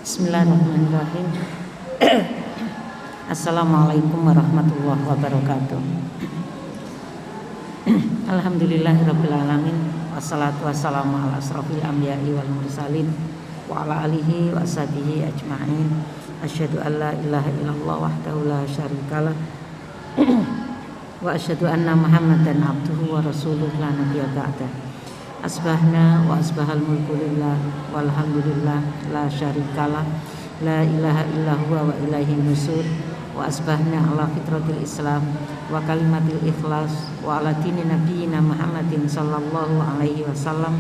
Bismillahirrahmanirrahim. Assalamualaikum warahmatullahi wabarakatuh. Alhamdulillahirabbil alamin, wassalatu wassalamu ala asrofil anbiya'i wal mursalin wa ala alihi wa sahbihi ajma'in. Asyhadu an la ilaha illallah wahdahu la syarikalah wa asyhadu anna Muhammadan abduhu wa rasuluhu la nabiyya ba'dah. Asbahna wa asbahal mulku lillah walhamdulillah la syarikalah la ilaha illa huwa wa ilaihi nusur wa asbahna ala fitratil islam wa kalimatil ikhlas wa ala dini nabiyina Muhammadin sallallahu alaihi wasallam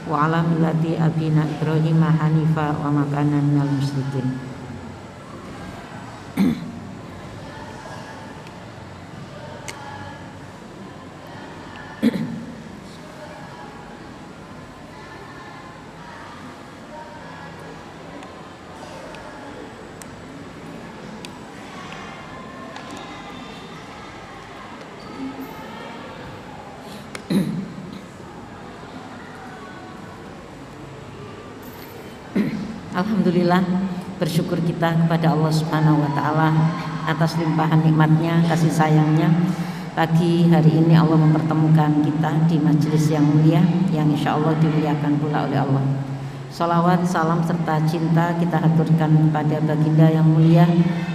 wa ala millati abina Ibrahim hanifa wa makana minal musyrikin. Alhamdulillah, bersyukur kita kepada Allah Subhanahu wa taala atas limpahan nikmatnya, kasih sayangnya. Pagi hari ini Allah mempertemukan kita di majelis yang mulia, yang insya Allah dimuliakan pula oleh Allah. Salawat, salam serta cinta kita haturkan kepada baginda yang mulia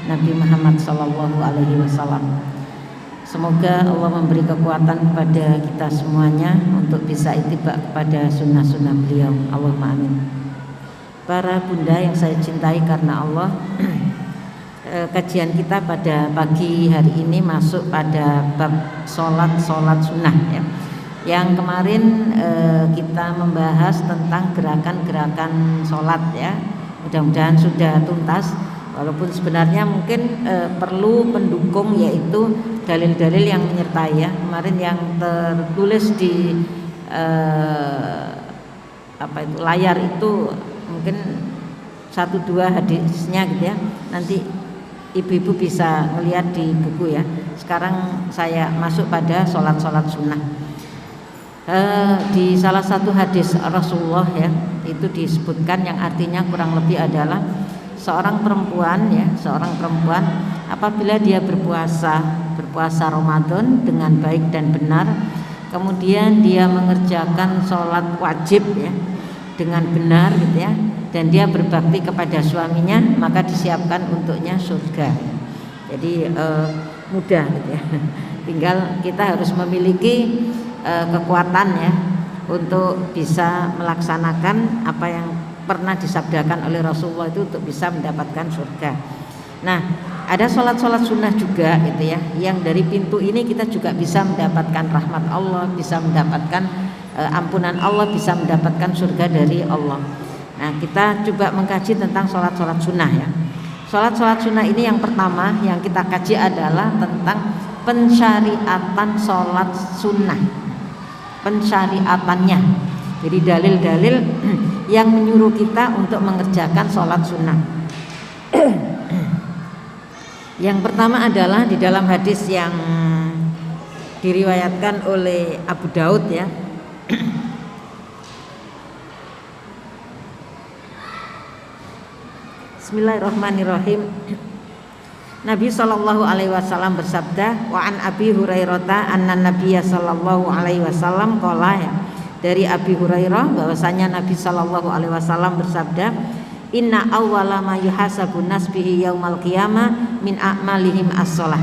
Nabi Muhammad sallallahu alaihi wasallam. Semoga Allah memberi kekuatan kepada kita semuanya untuk bisa ittiba kepada sunnah-sunnah beliau. Allahumma amin. Para bunda yang saya cintai karena Allah, kajian kita pada pagi hari ini masuk pada bab sholat sunnah ya. Yang kemarin kita membahas tentang gerakan-gerakan sholat ya. Mudah-mudahan sudah tuntas, walaupun sebenarnya mungkin perlu pendukung, yaitu dalil-dalil yang menyertai ya. Kemarin yang tertulis di layar itu mungkin 1-2 hadisnya gitu ya. Nanti ibu-ibu bisa melihat di buku ya. Sekarang saya masuk pada sholat sunnah. Di salah satu hadis Rasulullah ya, itu disebutkan yang artinya kurang lebih adalah seorang perempuan apabila dia berpuasa Ramadan dengan baik dan benar, kemudian dia mengerjakan sholat wajib ya dengan benar gitu ya, dan dia berbakti kepada suaminya, maka disiapkan untuknya surga. Jadi mudah gitu ya. Tinggal kita harus memiliki kekuatan ya untuk bisa melaksanakan apa yang pernah disabdakan oleh Rasulullah itu untuk bisa mendapatkan surga. Nah, ada sholat sunnah juga gitu ya, yang dari pintu ini kita juga bisa mendapatkan rahmat Allah, bisa mendapatkan ampunan Allah, bisa mendapatkan surga dari Allah. Nah, kita coba mengkaji tentang sholat sunnah ya. Sholat sunnah ini yang pertama yang kita kaji adalah tentang pensyariatan sholat sunnah, pensyariatannya. Jadi dalil-dalil yang menyuruh kita untuk mengerjakan sholat sunnah. Yang pertama adalah di dalam hadis yang diriwayatkan oleh Abu Daud ya. Bismillahirrahmanirrahim. Nabi sallallahu alaihi wasallam bersabda, wa an Abi Hurairah anna Nabiyya sallallahu alaihi wasallam qala ya. Dari Abi Hurairah bahwasanya Nabi sallallahu alaihi wasallam bersabda, inna awwala ma yuhasabun nas bihi yaumal qiyamah min a'malihim as-shalah.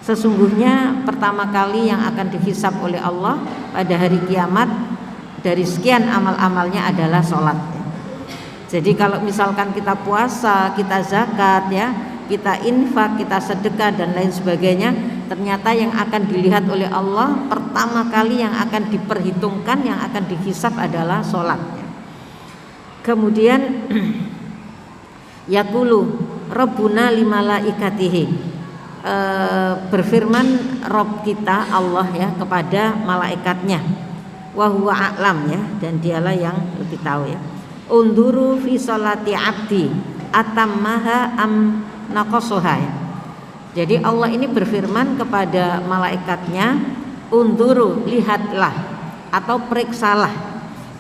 Sesungguhnya pertama kali yang akan dihisab oleh Allah pada hari kiamat dari sekian amal-amalnya adalah sholat ya. Jadi kalau misalkan kita puasa, kita zakat ya, kita infak, kita sedekah dan lain sebagainya, ternyata yang akan dilihat oleh Allah pertama kali yang akan diperhitungkan, yang akan dihisab adalah sholat ya. Kemudian yaqulu rabbuna limalaikatihi, berfirman Rabb kita Allah ya kepada malaikatnya, wa huwa a'lam ya, dan dialah yang lebih tahu ya. Unduru fi sholati abdi atammaha am naqasuha ya. Jadi Allah ini berfirman kepada malaikatnya, unduru, lihatlah atau periksalah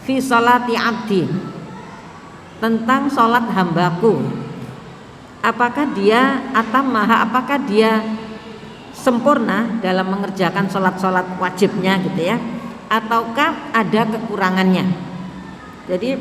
fi sholati abdi, tentang sholat hambaku, apakah dia atamaha, apakah dia sempurna dalam mengerjakan sholat-sholat wajibnya gitu ya, ataukah ada kekurangannya. Jadi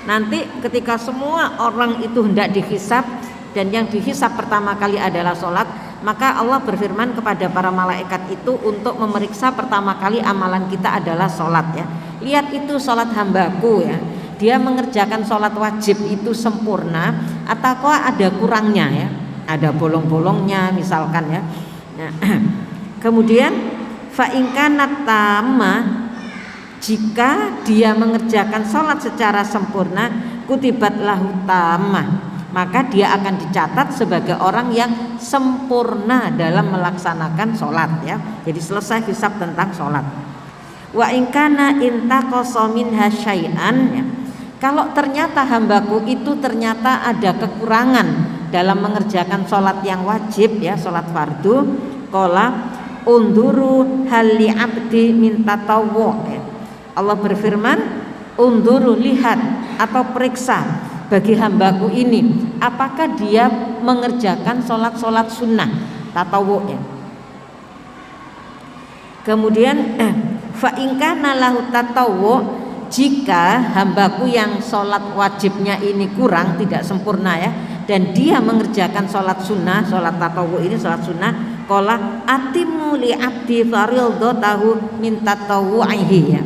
nanti ketika semua orang itu hendak dihisab dan yang dihisab pertama kali adalah sholat, maka Allah berfirman kepada para malaikat itu untuk memeriksa pertama kali amalan kita adalah sholat ya. Lihat itu sholat hambaku ya, dia mengerjakan sholat wajib itu sempurna ataukah ada kurangnya ya, ada bolong-bolongnya misalkan ya. Nah, kemudian fa in kanat tamma, jika dia mengerjakan sholat secara sempurna, kutibat lahu tamah, maka dia akan dicatat sebagai orang yang sempurna dalam melaksanakan sholat ya. Jadi selesai hisab tentang sholat. Wa in kana intaqasa minha syai'an ya. Kalau ternyata hambaku itu ternyata ada kekurangan dalam mengerjakan sholat yang wajib ya, sholat fardu, qala unduru hal li abdi min tatawwu ya. Allah berfirman, unduru, lihat atau periksa bagi hambaku ini, apakah dia mengerjakan sholat-sholat sunnah tatawwu ya. Kemudian fa in kana lahu tatawwu, jika hambaku yang sholat wajibnya ini kurang, tidak sempurna ya, dan dia mengerjakan sholat sunnah, sholat tatawwu ini sholat sunnah, qala atimu li abdi farildatahu min tatawwu'ihi ya.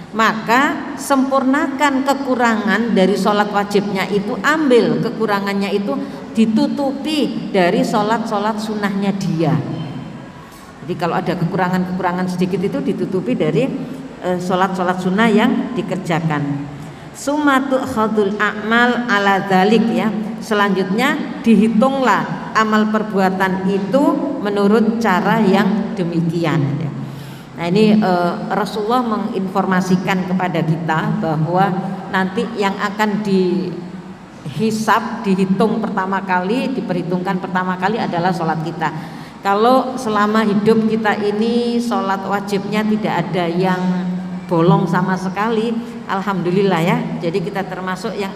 Maka sempurnakan kekurangan dari sholat wajibnya itu, ambil kekurangannya itu ditutupi dari sholat-sholat sunnahnya dia. Jadi kalau ada kekurangan-kekurangan sedikit itu ditutupi dari sholat-sholat sunnah yang dikerjakan. Sumatu khadul a'mal ala dzalik ya. Selanjutnya dihitunglah amal perbuatan itu menurut cara yang demikian ya. Nah ini Rasulullah menginformasikan kepada kita bahwa nanti yang akan dihisab, dihitung pertama kali, diperhitungkan pertama kali adalah sholat kita. Kalau selama hidup kita ini sholat wajibnya tidak ada yang bolong sama sekali, alhamdulillah ya. Jadi kita termasuk yang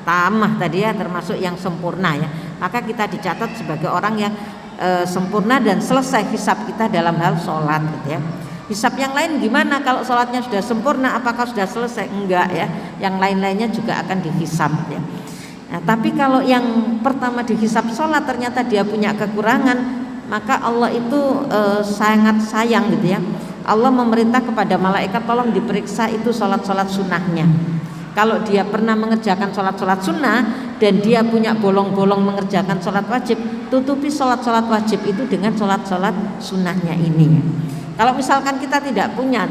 tamah tadi ya, termasuk yang sempurna ya. Maka kita dicatat sebagai orang yang sempurna dan selesai hisab kita dalam hal sholat gitu ya. Hisab yang lain gimana kalau sholatnya sudah sempurna, apakah sudah selesai? Enggak ya, yang lain-lainnya juga akan dihisab ya. Nah, tapi kalau yang pertama dihisab sholat ternyata dia punya kekurangan, maka Allah itu sangat sayang gitu ya. Allah memerintah kepada malaikat tolong diperiksa itu sholat-sholat sunnahnya. Kalau dia pernah mengerjakan sholat-sholat sunnah dan dia punya bolong-bolong mengerjakan sholat wajib, tutupi sholat-sholat wajib itu dengan sholat-sholat sunnahnya ini. Kalau misalkan kita tidak punya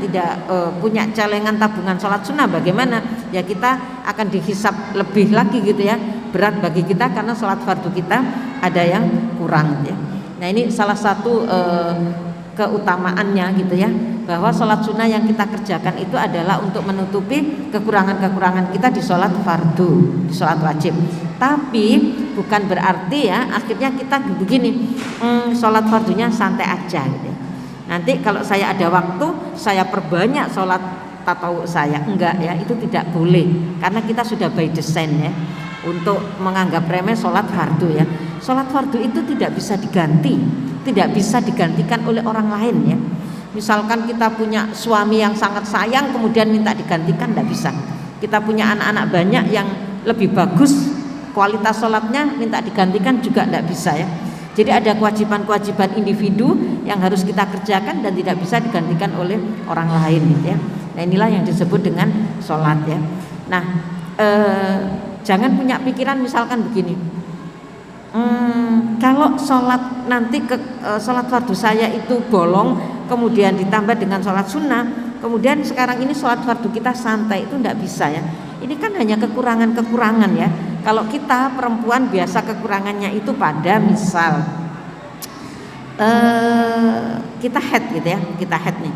celengan tabungan sholat sunnah, bagaimana? Ya kita akan dihisab lebih lagi gitu ya, berat bagi kita karena sholat fardu kita ada yang kurang ya. Nah ini salah satu keutamaannya gitu ya, bahwa sholat sunnah yang kita kerjakan itu adalah untuk menutupi kekurangan-kekurangan kita di sholat fardu, di sholat wajib. Tapi bukan berarti ya akhirnya kita begini, sholat fardunya santai aja gitu. Nanti kalau saya ada waktu saya perbanyak sholat tatawwu saya, enggak ya, itu tidak boleh karena kita sudah by design ya untuk menganggap remeh sholat fardu ya. Sholat fardu itu tidak bisa diganti, tidak bisa digantikan oleh orang lain ya. Misalkan kita punya suami yang sangat sayang kemudian minta digantikan, tidak bisa. Kita punya anak-anak banyak yang lebih bagus kualitas sholatnya, minta digantikan juga tidak bisa ya. Jadi ada kewajiban-kewajiban individu yang harus kita kerjakan dan tidak bisa digantikan oleh orang lain gitu ya. Nah inilah yang disebut dengan sholat ya. Nah jangan punya pikiran misalkan begini, kalau sholat nanti sholat fardu saya itu bolong kemudian ditambah dengan sholat sunnah, kemudian sekarang ini sholat fardu kita santai, itu tidak bisa ya. Ini kan hanya kekurangan-kekurangan ya. Kalau kita perempuan biasa kekurangannya itu pada misal kita haid gitu ya, kita haid nih.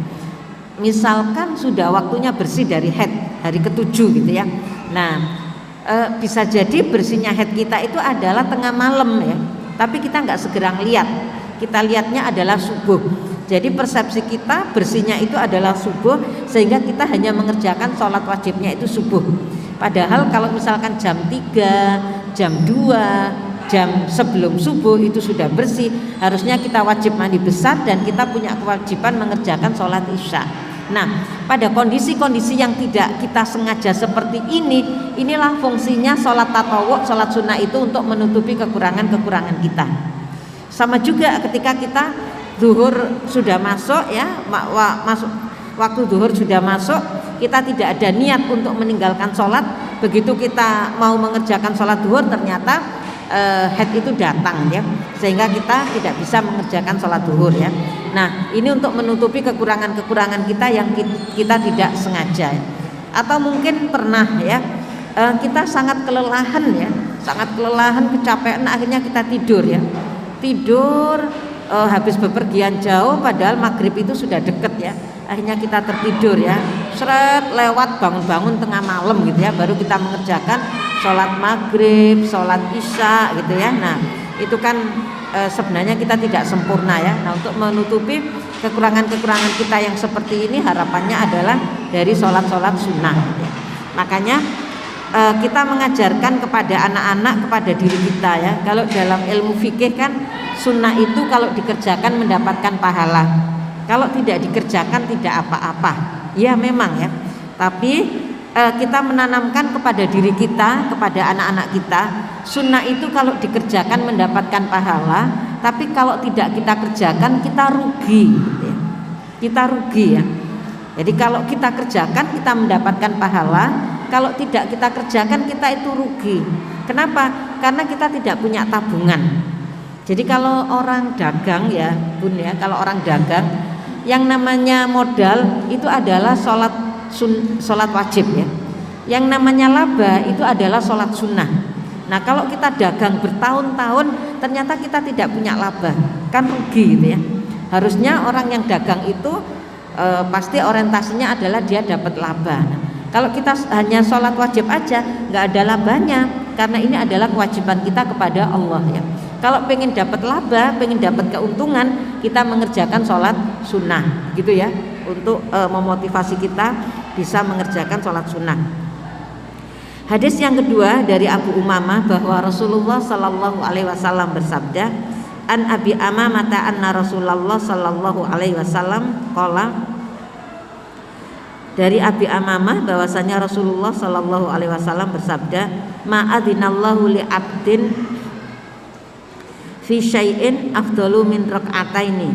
Misalkan sudah waktunya bersih dari haid hari ke-7 gitu ya. Nah bisa jadi bersihnya haid kita itu adalah tengah malam ya, tapi kita nggak segera ngeliat, kita lihatnya adalah subuh. Jadi persepsi kita bersihnya itu adalah subuh, sehingga kita hanya mengerjakan sholat wajibnya itu subuh. Padahal kalau misalkan jam 3, jam 2, jam sebelum subuh itu sudah bersih, harusnya kita wajib mandi besar dan kita punya kewajiban mengerjakan sholat isya. Nah, pada kondisi-kondisi yang tidak kita sengaja seperti ini, inilah fungsinya sholat tatawwu, sholat sunnah itu untuk menutupi kekurangan-kekurangan kita. Sama juga ketika kita zuhur sudah masuk ya, waktu zuhur sudah masuk, kita tidak ada niat untuk meninggalkan sholat. Begitu kita mau mengerjakan sholat zuhur, ternyata haid itu datang ya, sehingga kita tidak bisa mengerjakan sholat zuhur ya. Nah, ini untuk menutupi kekurangan-kekurangan kita yang kita tidak sengaja. Atau mungkin pernah ya, kita sangat kelelahan ya, kecapean, akhirnya kita tidur ya. Habis bepergian jauh, padahal maghrib itu sudah deket ya, akhirnya kita tertidur ya, seret lewat, bangun-bangun tengah malam gitu ya, baru kita mengerjakan sholat maghrib, sholat isya gitu ya. Nah, itu kan sebenarnya kita tidak sempurna ya. Nah, untuk menutupi kekurangan-kekurangan kita yang seperti ini, harapannya adalah dari sholat-sholat sunnah gitu ya. Makanya kita mengajarkan kepada anak-anak, kepada diri kita ya, kalau dalam ilmu fikih kan sunnah itu kalau dikerjakan mendapatkan pahala, kalau tidak dikerjakan tidak apa-apa ya, memang ya. Tapi kita menanamkan kepada diri kita, kepada anak-anak kita, sunnah itu kalau dikerjakan mendapatkan pahala, tapi kalau tidak kita kerjakan kita rugi ya. Kita rugi ya. Jadi kalau kita kerjakan kita mendapatkan pahala, kalau tidak kita kerjakan kita itu rugi. Kenapa? Karena kita tidak punya tabungan. Jadi kalau orang dagang ya Bun ya, kalau orang dagang yang namanya modal itu adalah sholat wajib ya. Yang namanya laba itu adalah sholat sunnah. Nah, kalau kita dagang bertahun-tahun ternyata kita tidak punya laba, kan rugi gitu ya. Harusnya orang yang dagang itu pasti orientasinya adalah dia dapat laba. Nah, kalau kita hanya sholat wajib aja nggak ada labanya, karena ini adalah kewajiban kita kepada Allah ya. Kalau pengen dapat laba, pengen dapat keuntungan, kita mengerjakan sholat sunnah gitu ya, untuk memotivasi kita bisa mengerjakan sholat sunnah. Hadis yang kedua dari Abu Umamah bahwa Rasulullah Sallallahu Alaihi Wasallam bersabda, an Abi Amamah anna Rasulullah Sallallahu Alaihi Wasallam qala, dari Abi Amamah bahwasanya Rasulullah Sallallahu Alaihi Wasallam bersabda, ma'adzinallahu li abdin fi syai'in afdalu min rak'ataini.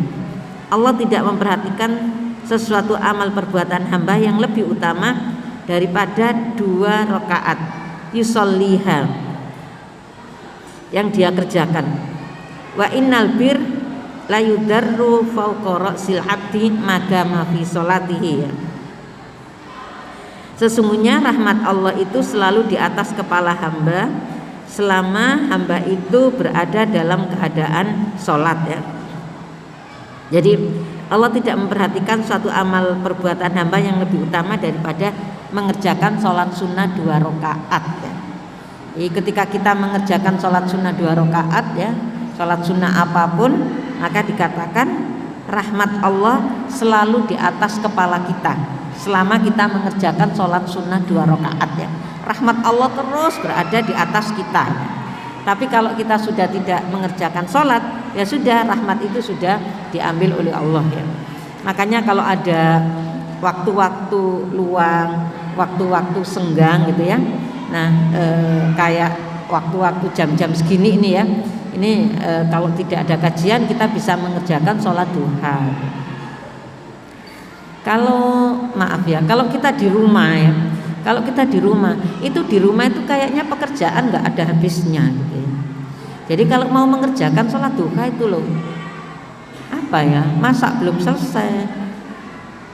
Allah tidak memperhatikan sesuatu amal perbuatan hamba yang lebih utama daripada 2 rakaat yusolliha yang dia kerjakan. Wa innal bir la yudarru fawqa ra'sil abdi madama fi sholatihi. Sesungguhnya rahmat Allah itu selalu di atas kepala hamba selama hamba itu berada dalam keadaan sholat ya. Jadi Allah tidak memperhatikan suatu amal perbuatan hamba yang lebih utama daripada mengerjakan sholat sunnah 2 rakaat ya. Jadi ketika kita mengerjakan sholat sunnah 2 rakaat ya, sholat sunnah apapun, maka dikatakan rahmat Allah selalu di atas kepala kita selama kita mengerjakan sholat sunnah 2 rakaat ya. Rahmat Allah terus berada di atas kita. Tapi kalau kita sudah tidak mengerjakan sholat, ya sudah, rahmat itu sudah diambil oleh Allah ya. Makanya kalau ada waktu-waktu luang, waktu-waktu senggang gitu ya, nah kayak waktu-waktu jam-jam segini ini ya, ini kalau tidak ada kajian kita bisa mengerjakan sholat duha. Kalau maaf ya, kalau kita di rumah ya, kalau kita di rumah itu kayaknya pekerjaan nggak ada habisnya gitu ya. Jadi kalau mau mengerjakan sholat duha itu loh, apa ya, masak belum selesai,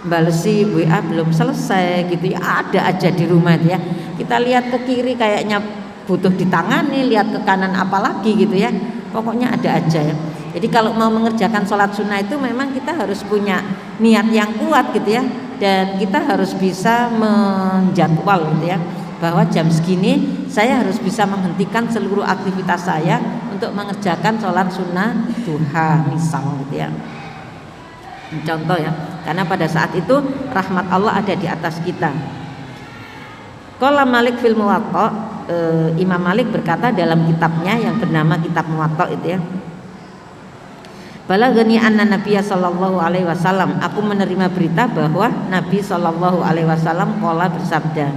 balesi WA belum selesai gitu ya, ada aja di rumah ya. Kita lihat ke kiri kayaknya butuh ditangani, lihat ke kanan apalagi gitu ya, pokoknya ada aja ya. Jadi kalau mau mengerjakan sholat sunnah itu memang kita harus punya niat yang kuat gitu ya, dan kita harus bisa menjadwal gitu ya, bahwa jam segini saya harus bisa menghentikan seluruh aktivitas saya untuk mengerjakan sholat sunnah duha misal gitu ya. Contoh ya, karena pada saat itu rahmat Allah ada di atas kita. Qala Malik fil Muwatta, Imam Malik berkata dalam kitabnya yang bernama Kitab Muwatta itu ya. Balagani anna Nabiya sallallahu alaihi wasallam, aku menerima berita bahwa Nabi sallallahu alaihi wasallam qala bersabda,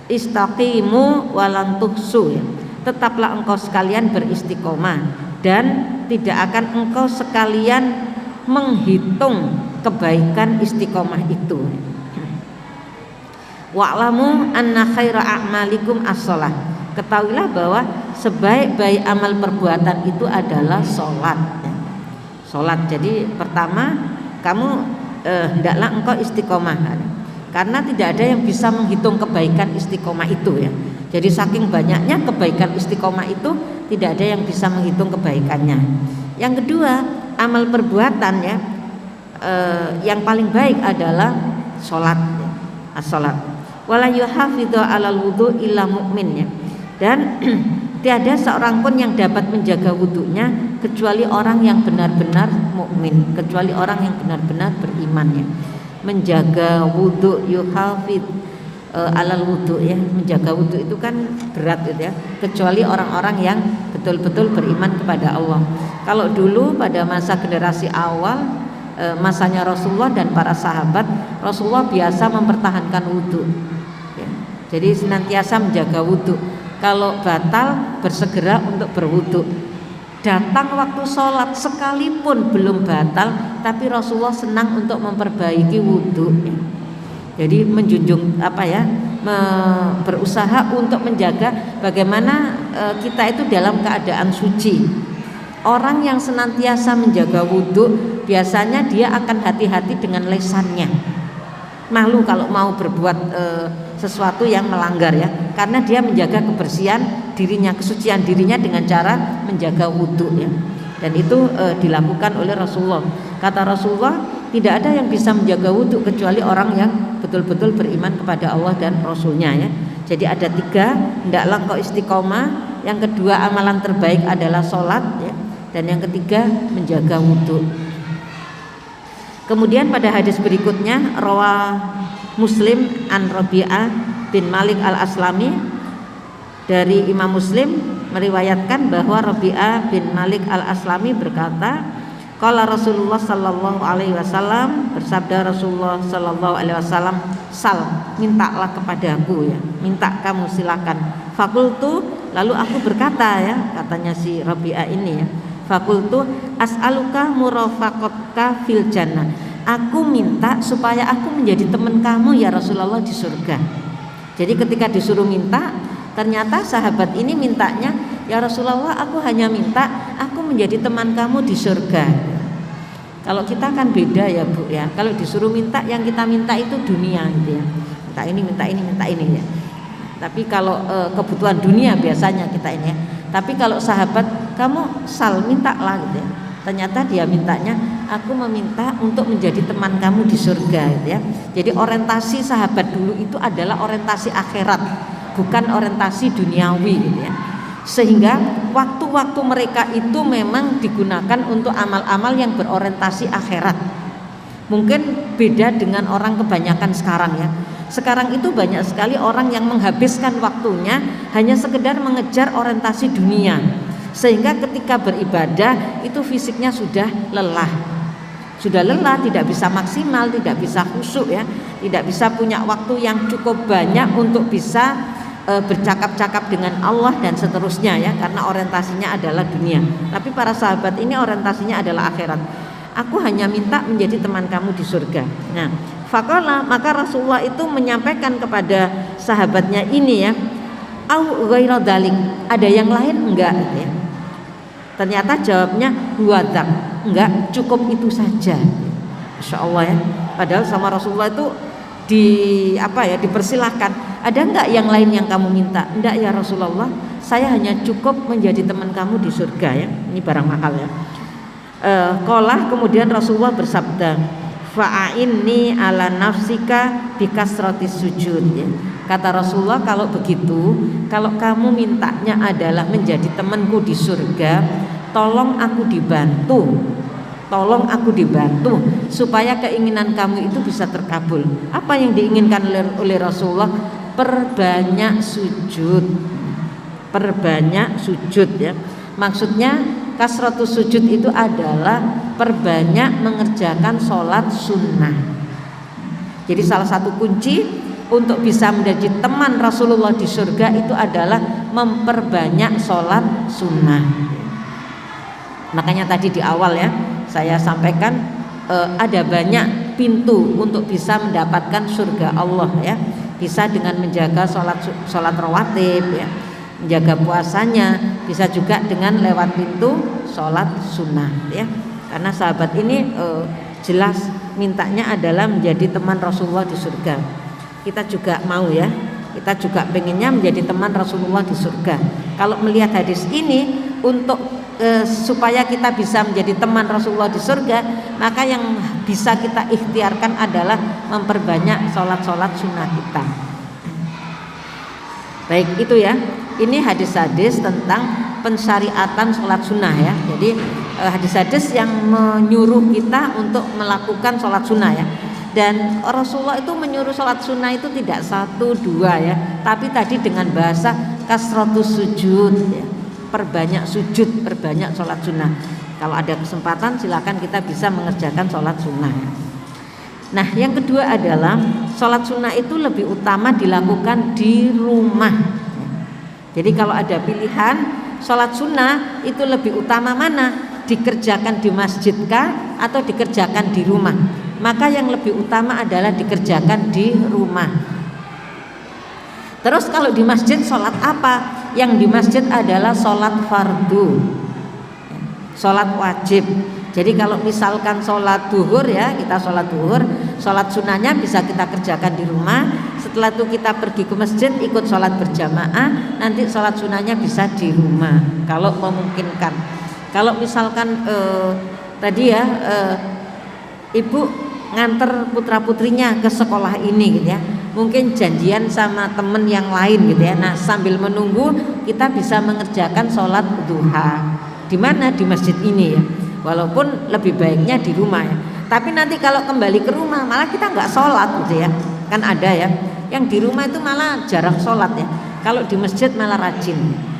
istaqimu walan tuhsu, ya. Tetaplah engkau sekalian beristiqomah dan tidak akan engkau sekalian menghitung kebaikan istiqomah itu. Wa'lamu anna khaira a'malikum as-shalah. Ketahuilah bahwa sebaik-baik amal perbuatan itu adalah sholat. Sholat. Jadi pertama kamu hendaklah engkau istiqomah, karena tidak ada yang bisa menghitung kebaikan istiqomah itu ya. Jadi saking banyaknya kebaikan istiqomah itu tidak ada yang bisa menghitung kebaikannya. Yang kedua, amal perbuatan ya, yang paling baik adalah sholat ya. As-sholat. Wala yuhafidhu 'alal wudu illa mu'min ya. Dan tiada seorang pun yang dapat menjaga wudunya kecuali orang yang benar-benar mukmin, kecuali orang yang benar-benar beriman ya. Menjaga wudu, yuhafid 'alal wudu ya, menjaga wudu itu kan berat gitu ya, kecuali orang-orang yang betul-betul beriman kepada Allah. Kalau dulu pada masa generasi awal, masanya Rasulullah dan para sahabat, Rasulullah biasa mempertahankan wudu ya. Jadi senantiasa menjaga wudu. Kalau batal bersegera untuk berwudu. Datang waktu sholat sekalipun belum batal, tapi Rasulullah senang untuk memperbaiki wudu ya. Jadi menjunjung berusaha untuk menjaga bagaimana kita itu dalam keadaan suci. Orang yang senantiasa menjaga wudu biasanya dia akan hati-hati dengan lesannya. Malu kalau mau berbuat sesuatu yang melanggar ya, karena dia menjaga kebersihan dirinya, kesucian dirinya dengan cara menjaga wudu ya. Dan itu dilakukan oleh Rasulullah. Kata Rasulullah, tidak ada yang bisa menjaga wudu kecuali orang yang betul-betul beriman kepada Allah dan Rasulnya ya. Jadi ada 3, hendaklah kau istiqomah. Yang kedua, amalan terbaik adalah sholat ya. Dan yang ketiga, menjaga wudu. Kemudian pada hadis berikutnya, rawah Muslim an Rabi'ah bin Malik al-Aslami, dari Imam Muslim meriwayatkan bahwa Rabi'ah bin Malik al-Aslami berkata, qala Rasulullah sallallahu alaihi wasallam, bersabda Rasulullah sallallahu alaihi wasallam, sal, mintalah kepadaku ya, minta kamu silakan. Fakultu, lalu aku berkata ya, katanya si Rabi'ah ini ya, fakultu as'aluka murafaqatka fil jannah, aku minta supaya aku menjadi teman kamu ya Rasulullah di surga. Jadi ketika disuruh minta, ternyata sahabat ini mintanya, ya Rasulullah, aku hanya minta aku menjadi teman kamu di surga. Kalau kita kan beda ya Bu ya. Kalau disuruh minta, yang kita minta itu dunia gitu ya. Minta ini, minta ini, minta ini ya. Tapi kalau kebutuhan dunia biasanya kita ini ya. Tapi kalau sahabat, kamu sal, minta lah gitu ya. Ternyata dia mintanya, aku meminta untuk menjadi teman kamu di surga gitu ya. Jadi orientasi sahabat dulu itu adalah orientasi akhirat, bukan orientasi duniawi gitu ya. Sehingga waktu-waktu mereka itu memang digunakan untuk amal-amal yang berorientasi akhirat. Mungkin beda dengan orang kebanyakan sekarang ya. Sekarang itu banyak sekali orang yang menghabiskan waktunya hanya sekedar mengejar orientasi dunia, sehingga ketika beribadah itu fisiknya sudah lelah, tidak bisa maksimal, tidak bisa khusyuk ya, tidak bisa punya waktu yang cukup banyak untuk bisa bercakap-cakap dengan Allah dan seterusnya ya, karena orientasinya adalah dunia. Tapi para sahabat ini orientasinya adalah akhirat. Aku hanya minta menjadi teman kamu di surga. Nah, faqala, maka Rasulullah itu menyampaikan kepada sahabatnya ini ya, au ghaira dzalik, ada yang lain enggak ya. Ternyata jawabnya huwadzak, enggak, cukup itu saja. Masya Allah ya. Padahal sama Rasulullah itu dipersilahkan. Ada enggak yang lain yang kamu minta? Enggak ya Rasulullah, saya hanya cukup menjadi teman kamu di surga ya. Ini barang mahal ya. Qala, kemudian Rasulullah bersabda, fa'inni ala nafsika bikasratis sujud ya. Kata Rasulullah, kalau begitu, kalau kamu mintanya adalah menjadi temanku di surga, tolong aku dibantu supaya keinginan kamu itu bisa terkabul. Apa yang diinginkan oleh Rasulullah? perbanyak sujud. Perbanyak sujud ya. Maksudnya kasratus sujud itu adalah perbanyak mengerjakan sholat sunnah. Jadi salah satu kunci untuk bisa menjadi teman Rasulullah di surga itu adalah memperbanyak sholat sunnah. Makanya tadi di awal ya saya sampaikan ada banyak pintu untuk bisa mendapatkan surga Allah ya. Bisa dengan menjaga sholat rawatib ya, menjaga puasanya, bisa juga dengan lewat pintu sholat sunnah ya. Karena sahabat ini jelas mintanya adalah menjadi teman Rasulullah di surga. Kita juga mau ya, kita juga pengennya menjadi teman Rasulullah di surga. Kalau melihat hadis ini untuk supaya kita bisa menjadi teman Rasulullah di surga, maka yang bisa kita ikhtiarkan adalah memperbanyak sholat-sholat sunnah kita. Baik, itu ya. Ini hadis-hadis tentang pensyariatan sholat sunnah ya. Jadi hadis-hadis yang menyuruh kita untuk melakukan sholat sunnah ya. Dan Rasulullah itu menyuruh sholat sunnah itu tidak 1, 2 ya, tapi tadi dengan bahasa kasratus sujud ya. Perbanyak sujud, perbanyak sholat sunnah. Kalau ada kesempatan silakan kita bisa mengerjakan sholat sunnah. Nah yang kedua adalah sholat sunnah itu lebih utama dilakukan di rumah. Jadi kalau ada pilihan sholat sunnah itu lebih utama mana? Dikerjakan di masjid kah atau dikerjakan di rumah? Maka yang lebih utama adalah dikerjakan di rumah. Terus kalau di masjid sholat apa? Yang di masjid adalah sholat fardu, sholat wajib. Jadi kalau misalkan sholat duhur ya, kita sholat duhur, sholat sunnahnya bisa kita kerjakan di rumah. Setelah itu kita pergi ke masjid ikut sholat berjamaah, nanti sholat sunnahnya bisa di rumah kalau memungkinkan. Kalau misalkan tadi ya ibu nganter putra putrinya ke sekolah ini gitu ya, mungkin janjian sama temen yang lain gitu ya. Nah sambil menunggu kita bisa mengerjakan sholat duha. Di mana? Di masjid ini ya. Walaupun lebih baiknya di rumah ya. Tapi nanti kalau kembali ke rumah malah kita nggak sholat gitu ya. Kan ada ya, yang di rumah itu malah jarang sholat ya. Kalau di masjid malah rajin.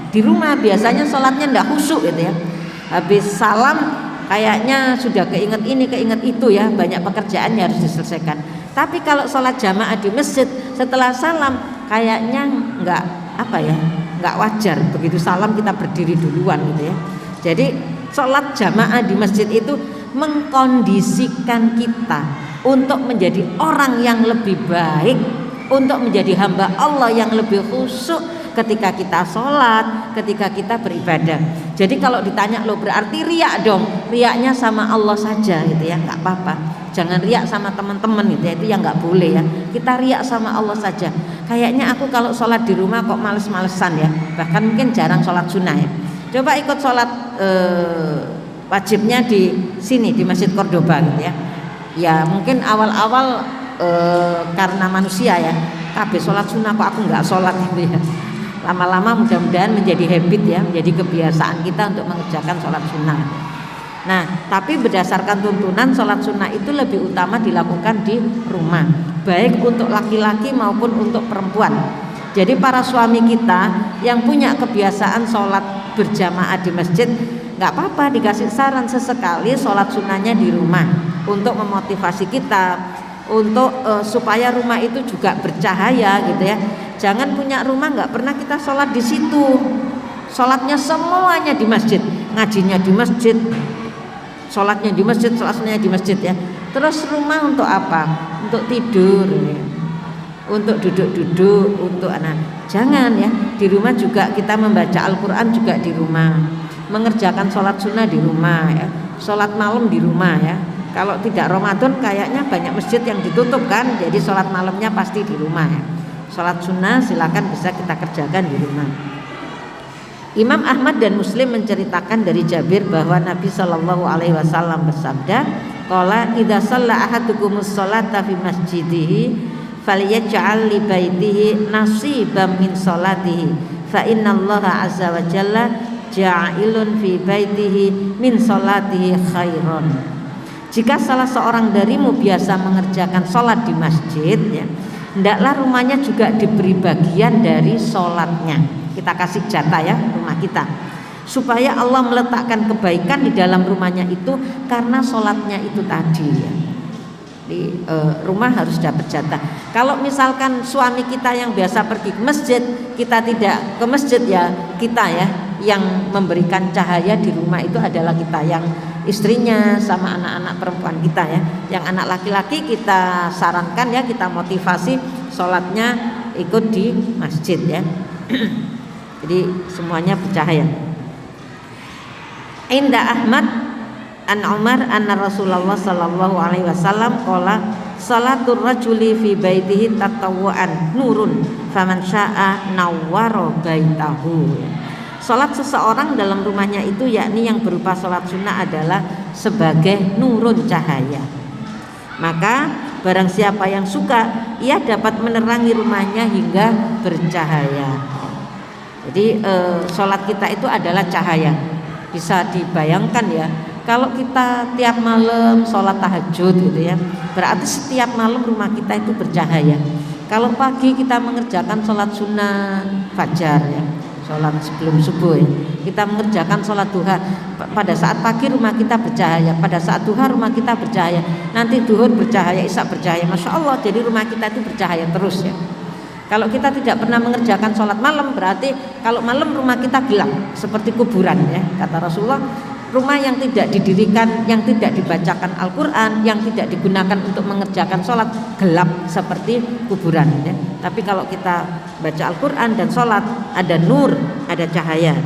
Di rumah biasanya sholatnya nggak khusyuk gitu ya. Habis salam kayaknya sudah keinget ini keinget itu ya, banyak pekerjaan yang harus diselesaikan. Tapi kalau sholat jamaah di masjid setelah salam kayaknya nggak wajar begitu salam kita berdiri duluan gitu ya. Jadi sholat jamaah di masjid itu mengkondisikan kita untuk menjadi orang yang lebih baik, untuk menjadi hamba Allah yang lebih khusyuk ketika kita sholat, ketika kita beribadah. Jadi kalau ditanya loh berarti riak dong, riaknya sama Allah saja gitu ya, nggak apa-apa. Jangan riak sama teman-teman gitu ya, itu yang nggak boleh ya. Kita riak sama Allah saja. Kayaknya aku kalau sholat di rumah kok males-malesan ya, bahkan mungkin jarang sholat sunnah ya. Coba ikut sholat wajibnya di sini di Masjid Cordoba gitu ya. Ya mungkin awal-awal karena manusia ya, kabeh sholat sunnah kok aku nggak sholat gitu ya. Lama-lama mudah-mudahan menjadi habit ya, menjadi kebiasaan kita untuk mengerjakan sholat sunnah. Nah, tapi berdasarkan tuntunan sholat sunnah itu lebih utama dilakukan di rumah, baik untuk laki-laki maupun untuk perempuan. Jadi para suami kita yang punya kebiasaan sholat berjamaah di masjid, nggak apa-apa dikasih saran sesekali sholat sunnahnya di rumah untuk memotivasi kita, untuk supaya rumah itu juga bercahaya gitu ya. Jangan punya rumah nggak pernah kita sholat di situ, sholatnya semuanya di masjid, ngajinya di masjid, sholatnya di masjid, sholat sunnahnya di masjid ya. Terus rumah untuk apa? Untuk tidur ya. Untuk duduk-duduk, untuk anak. Jangan ya, di rumah juga kita membaca Al-Quran juga di rumah, mengerjakan sholat sunnah di rumah ya, sholat malam di rumah ya. Kalau tidak Ramadan kayaknya banyak masjid yang ditutup kan, jadi sholat malamnya pasti di rumah ya. Sholat sunnah silakan bisa kita kerjakan di rumah. Imam Ahmad dan Muslim menceritakan dari Jabir bahwa Nabi Shallallahu Alaihi Wasallam bersabda, "Qala idza shalla ahadukumus sholata fi masjidihi falyaj'al li baitihi nasiban min sholatihi fa innallaha azza wa jalla ja'ilun fi baitihi min sholatihi khairan." Jika salah seorang darimu biasa mengerjakan sholat di masjid ya, hendaklah rumahnya juga diberi bagian dari sholatnya. Kita kasih jatah ya rumah kita, supaya Allah meletakkan kebaikan di dalam rumahnya itu karena sholatnya itu tadi ya. Di rumah harus dapat jatah. Kalau misalkan suami kita yang biasa pergi ke masjid, kita tidak ke masjid, ya kita ya yang memberikan cahaya di rumah itu adalah kita, yang istrinya sama anak-anak perempuan kita ya. Yang anak laki-laki kita sarankan ya, kita motivasi sholatnya ikut di masjid ya. Jadi semuanya bercahaya. Inda Ahmad an Umar anna Rasulullah sallallahu alaihi wasallam qala salatul rajuli fi baitihi tatawwu'an nurun faman syaa nawwara baitahu. Salat seseorang dalam rumahnya itu yakni yang berupa salat sunnah adalah sebagai nurun cahaya. Maka barang siapa yang suka, ia dapat menerangi rumahnya hingga bercahaya. Jadi salat kita itu adalah cahaya. Bisa dibayangkan ya, kalau kita tiap malam sholat tahajud gitu ya, berarti setiap malam rumah kita itu bercahaya. Kalau pagi kita mengerjakan sholat sunnah fajar ya, sholat sebelum subuh ya, kita mengerjakan sholat duha, pada saat pagi rumah kita bercahaya, pada saat duha rumah kita bercahaya, nanti duhur bercahaya, isya bercahaya, masya Allah. Jadi rumah kita itu bercahaya terus ya. Kalau kita tidak pernah mengerjakan sholat malam, berarti kalau malam rumah kita gelap seperti kuburan ya. Kata Rasulullah, rumah yang tidak didirikan, yang tidak dibacakan Al-Quran, yang tidak digunakan untuk mengerjakan sholat, gelap seperti kuburan ya. Tapi kalau kita baca Al-Quran dan sholat, ada nur, ada cahaya.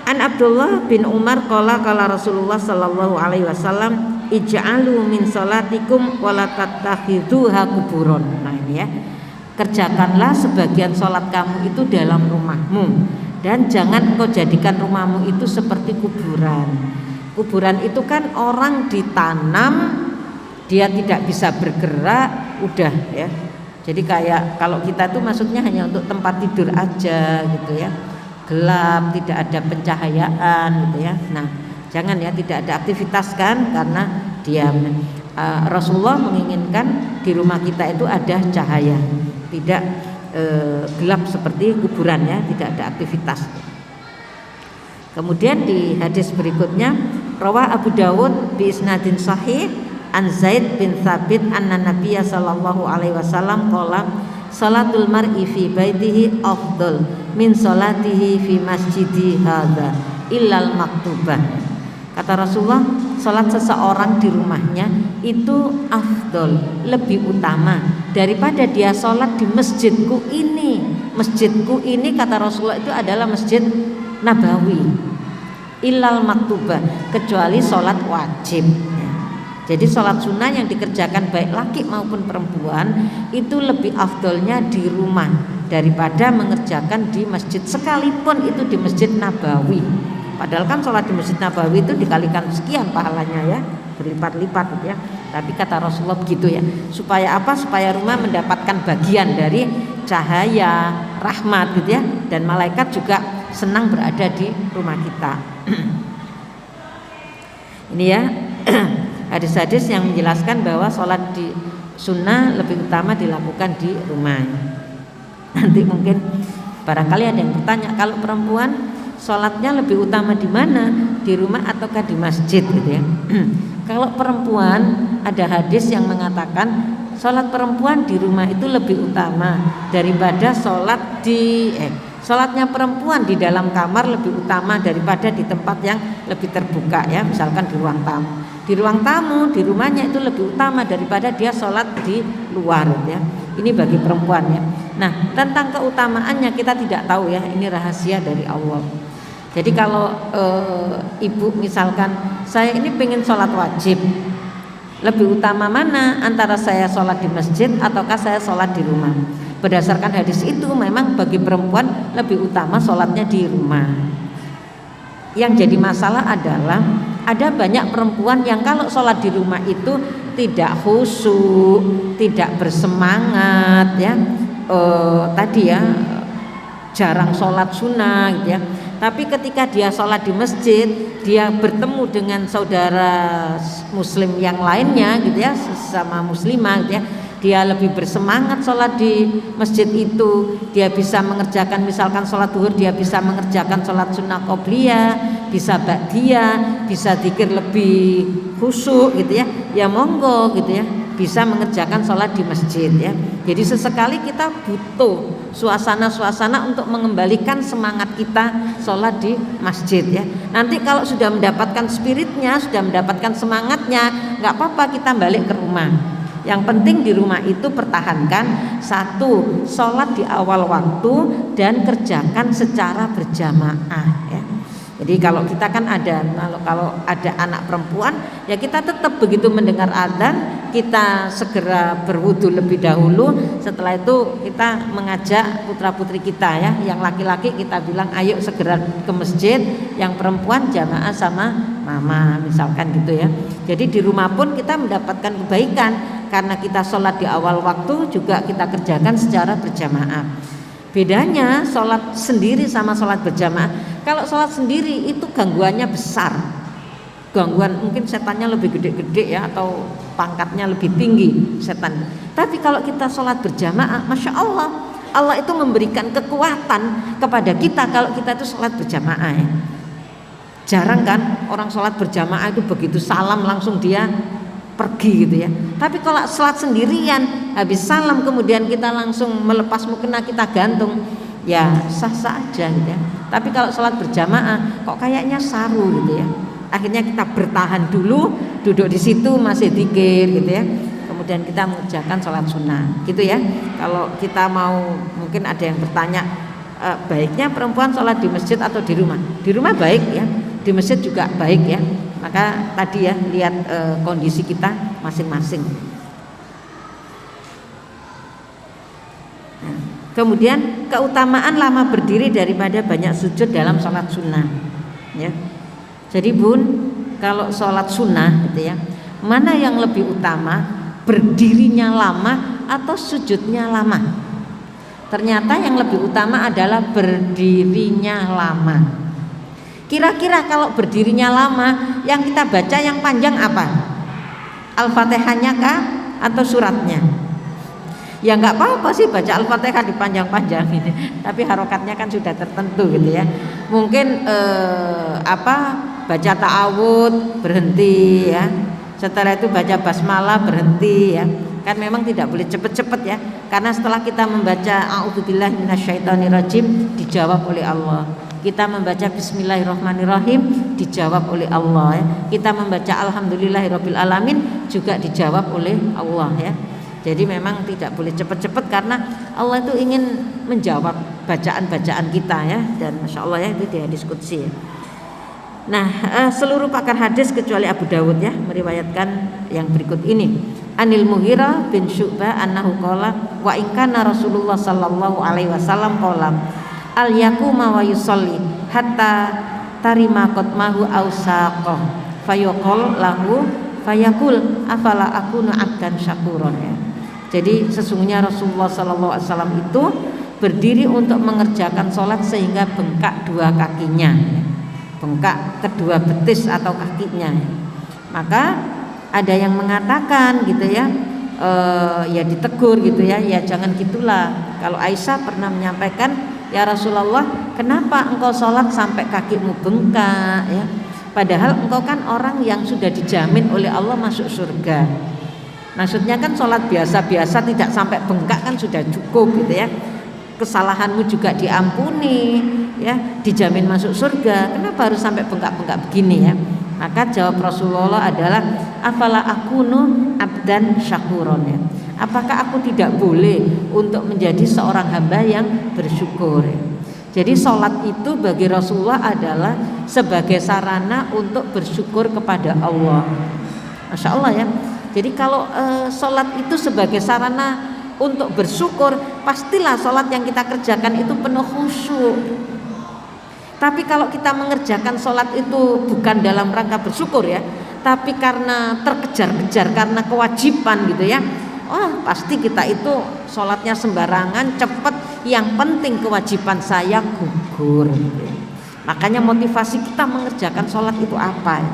An Abdullah bin Umar qala Rasulullah sallallahu alaihi wasallam ij'alu min salatikum wala tattakhidhuha kuburon. Nah ini ya, kerjakanlah sebagian sholat kamu itu dalam rumahmu, dan jangan engkau jadikan rumahmu itu seperti kuburan. Kuburan itu kan orang ditanam, dia tidak bisa bergerak, udah ya. Jadi kayak kalau kita tuh maksudnya hanya untuk tempat tidur aja gitu ya, gelap, tidak ada pencahayaan gitu ya. Nah jangan ya, tidak ada aktivitas kan, karena diam. Rasulullah menginginkan di rumah kita itu ada cahaya, tidak gelap seperti kuburan ya, tidak ada aktivitas. Kemudian di hadis berikutnya, rawah Abu Dawud bi isnadin sahih an Zaid bin Thabit anna Nabiyya sallallahu alaihi wasallam qala salatul mar'i fi baitihi afdal min salatihi fi masjidi hadza illal maktubah. Kata Rasulullah, salat seseorang di rumahnya itu afdol, lebih utama daripada dia salat di masjidku ini. Masjidku ini kata Rasulullah itu adalah Masjid Nabawi. Illal maktubah, kecuali salat wajib. Jadi salat sunnah yang dikerjakan baik laki maupun perempuan itu lebih afdolnya di rumah daripada mengerjakan di masjid, sekalipun itu di Masjid Nabawi. Padahal kan sholat di Masjid Nabawi itu dikalikan sekian pahalanya ya, berlipat-lipat gitu ya. Tapi kata Rasulullah begitu ya, supaya apa? Supaya rumah mendapatkan bagian dari cahaya rahmat gitu ya, dan malaikat juga senang berada di rumah kita. Ini ya hadis-hadis yang menjelaskan bahwa sholat di sunnah lebih utama dilakukan di rumah. Nanti mungkin barangkali ada yang bertanya, kalau perempuan sholatnya lebih utama di mana? Di rumah ataukah di masjid gitu ya. Kalau perempuan, ada hadis yang mengatakan sholat perempuan di rumah itu lebih utama daripada sholatnya perempuan di dalam kamar lebih utama daripada di tempat yang lebih terbuka ya, misalkan di ruang tamu. Di ruang tamu di rumahnya itu lebih utama daripada dia sholat di luar ya. Ini bagi perempuan ya. Nah tentang keutamaannya kita tidak tahu ya, ini rahasia dari Allah. Jadi kalau ibu misalkan saya ini pengen sholat wajib, lebih utama mana antara saya sholat di masjid ataukah saya sholat di rumah? Berdasarkan hadis itu memang bagi perempuan lebih utama sholatnya di rumah. Yang jadi masalah adalah ada banyak perempuan yang kalau sholat di rumah itu tidak khusyuk, tidak bersemangat ya, tadi ya jarang sholat sunnah gitu ya. Tapi ketika dia sholat di masjid, dia bertemu dengan saudara muslim yang lainnya gitu ya, sesama muslimah gitu ya, dia lebih bersemangat sholat di masjid itu. Dia bisa mengerjakan misalkan sholat zuhur, dia bisa mengerjakan sholat sunnah qobliyah, bisa ba'diyah, bisa zikir lebih khusyuk gitu ya. Ya monggo gitu ya, bisa mengerjakan sholat di masjid ya. Jadi sesekali kita butuh suasana-suasana untuk mengembalikan semangat kita sholat di masjid ya. Nanti kalau sudah mendapatkan spiritnya, sudah mendapatkan semangatnya, nggak apa-apa kita balik ke rumah. Yang penting di rumah itu pertahankan satu, sholat di awal waktu dan kerjakan secara berjamaah ya. Jadi kalau kita kan ada, kalau ada anak perempuan ya kita tetap begitu mendengar adzan kita segera berwudu lebih dahulu. Setelah itu kita mengajak putra putri kita ya, yang laki-laki kita bilang ayo segera ke masjid, yang perempuan jamaah sama mama misalkan gitu ya. Jadi di rumah pun kita mendapatkan kebaikan karena kita sholat di awal waktu, juga kita kerjakan secara berjamaah. Bedanya sholat sendiri sama sholat berjamaah. Kalau sholat sendiri itu gangguannya besar, gangguan mungkin setannya lebih gede-gede ya, atau pangkatnya lebih tinggi setan. Tapi kalau kita sholat berjamaah, masya Allah, Allah itu memberikan kekuatan kepada kita kalau kita itu sholat berjamaah ya. Jarang kan orang sholat berjamaah itu begitu salam langsung dia pergi gitu ya. Tapi kalau sholat sendirian, habis salam kemudian kita langsung melepas mukena kita gantung, ya sah-sah aja gitu ya. Tapi kalau sholat berjamaah kok kayaknya saru gitu ya. Akhirnya kita bertahan dulu, duduk di situ masih zikir gitu ya. Kemudian kita mengerjakan sholat sunnah gitu ya. Kalau kita mau, mungkin ada yang bertanya, baiknya perempuan sholat di masjid atau di rumah? Di rumah baik ya, di masjid juga baik ya. Maka tadi ya lihat kondisi kita masing-masing. Nah, kemudian keutamaan lama berdiri daripada banyak sujud dalam sholat sunnah ya. Jadi bun, kalau sholat sunnah gitu ya, mana yang lebih utama, berdirinya lama atau sujudnya lama? Ternyata yang lebih utama adalah berdirinya lama. Kira-kira kalau berdirinya lama, yang kita baca yang panjang apa? Al-Fatihahnya kah atau suratnya? Ya nggak apa-apa sih baca Al-Fatihah dipanjang-panjang ini, tapi harokatnya kan sudah tertentu gitu ya. Mungkin baca ta'awud berhenti ya. Setelah itu baca basmalah berhenti ya. Kan memang tidak boleh cepet-cepet ya, karena setelah kita membaca a'udzubillahi minasyaitonirrajim dijawab oleh Allah. Kita membaca bismillahirrahmanirrahim dijawab oleh Allah ya. Kita membaca alhamdulillahirabbil alamin juga dijawab oleh Allah ya. Jadi memang tidak boleh cepat-cepat karena Allah itu ingin menjawab bacaan-bacaan kita ya. Dan masya Allah ya, itu dia diskusi ya. Nah, seluruh pakar hadis kecuali Abu Dawud ya meriwayatkan yang berikut ini. Anil Mughirah bin Syu'bah annahu qala wa in kana Rasulullah sallallahu alaihi wasallam qala al yakuma wa yusalli hatta tarima qatmahu ausaqah fayaqul lahu fayaqul afala akunu abdan syakuron ya. Jadi sesungguhnya Rasulullah sallallahu alaihi wasallam itu berdiri untuk mengerjakan sholat sehingga bengkak dua kakinya ya. Bengkak kedua betis atau kakinya ya. Maka ada yang mengatakan gitu ya, ya ditegur gitu ya, ya jangan gitulah. Kalau Aisyah pernah menyampaikan, ya Rasulullah, kenapa engkau sholat sampai kakimu bengkak ya? Padahal engkau kan orang yang sudah dijamin oleh Allah masuk surga. Maksudnya kan sholat biasa-biasa tidak sampai bengkak kan sudah cukup gitu ya. Kesalahanmu juga diampuni ya, dijamin masuk surga. Kenapa harus sampai bengkak-bengkak begini ya? Maka jawab Rasulullah adalah afala akunu abdan syakuron ya. Apakah aku tidak boleh untuk menjadi seorang hamba yang bersyukur ya? Jadi sholat itu bagi Rasulullah adalah sebagai sarana untuk bersyukur kepada Allah. Masya Allah ya. Jadi kalau sholat itu sebagai sarana untuk bersyukur, pastilah sholat yang kita kerjakan itu penuh khusyuk. Tapi kalau kita mengerjakan sholat itu bukan dalam rangka bersyukur ya, tapi karena terkejar-kejar, karena kewajiban gitu ya, pasti kita itu sholatnya sembarangan, cepat, yang penting kewajiban saya gugur gitu. Makanya motivasi kita mengerjakan sholat itu apa ya?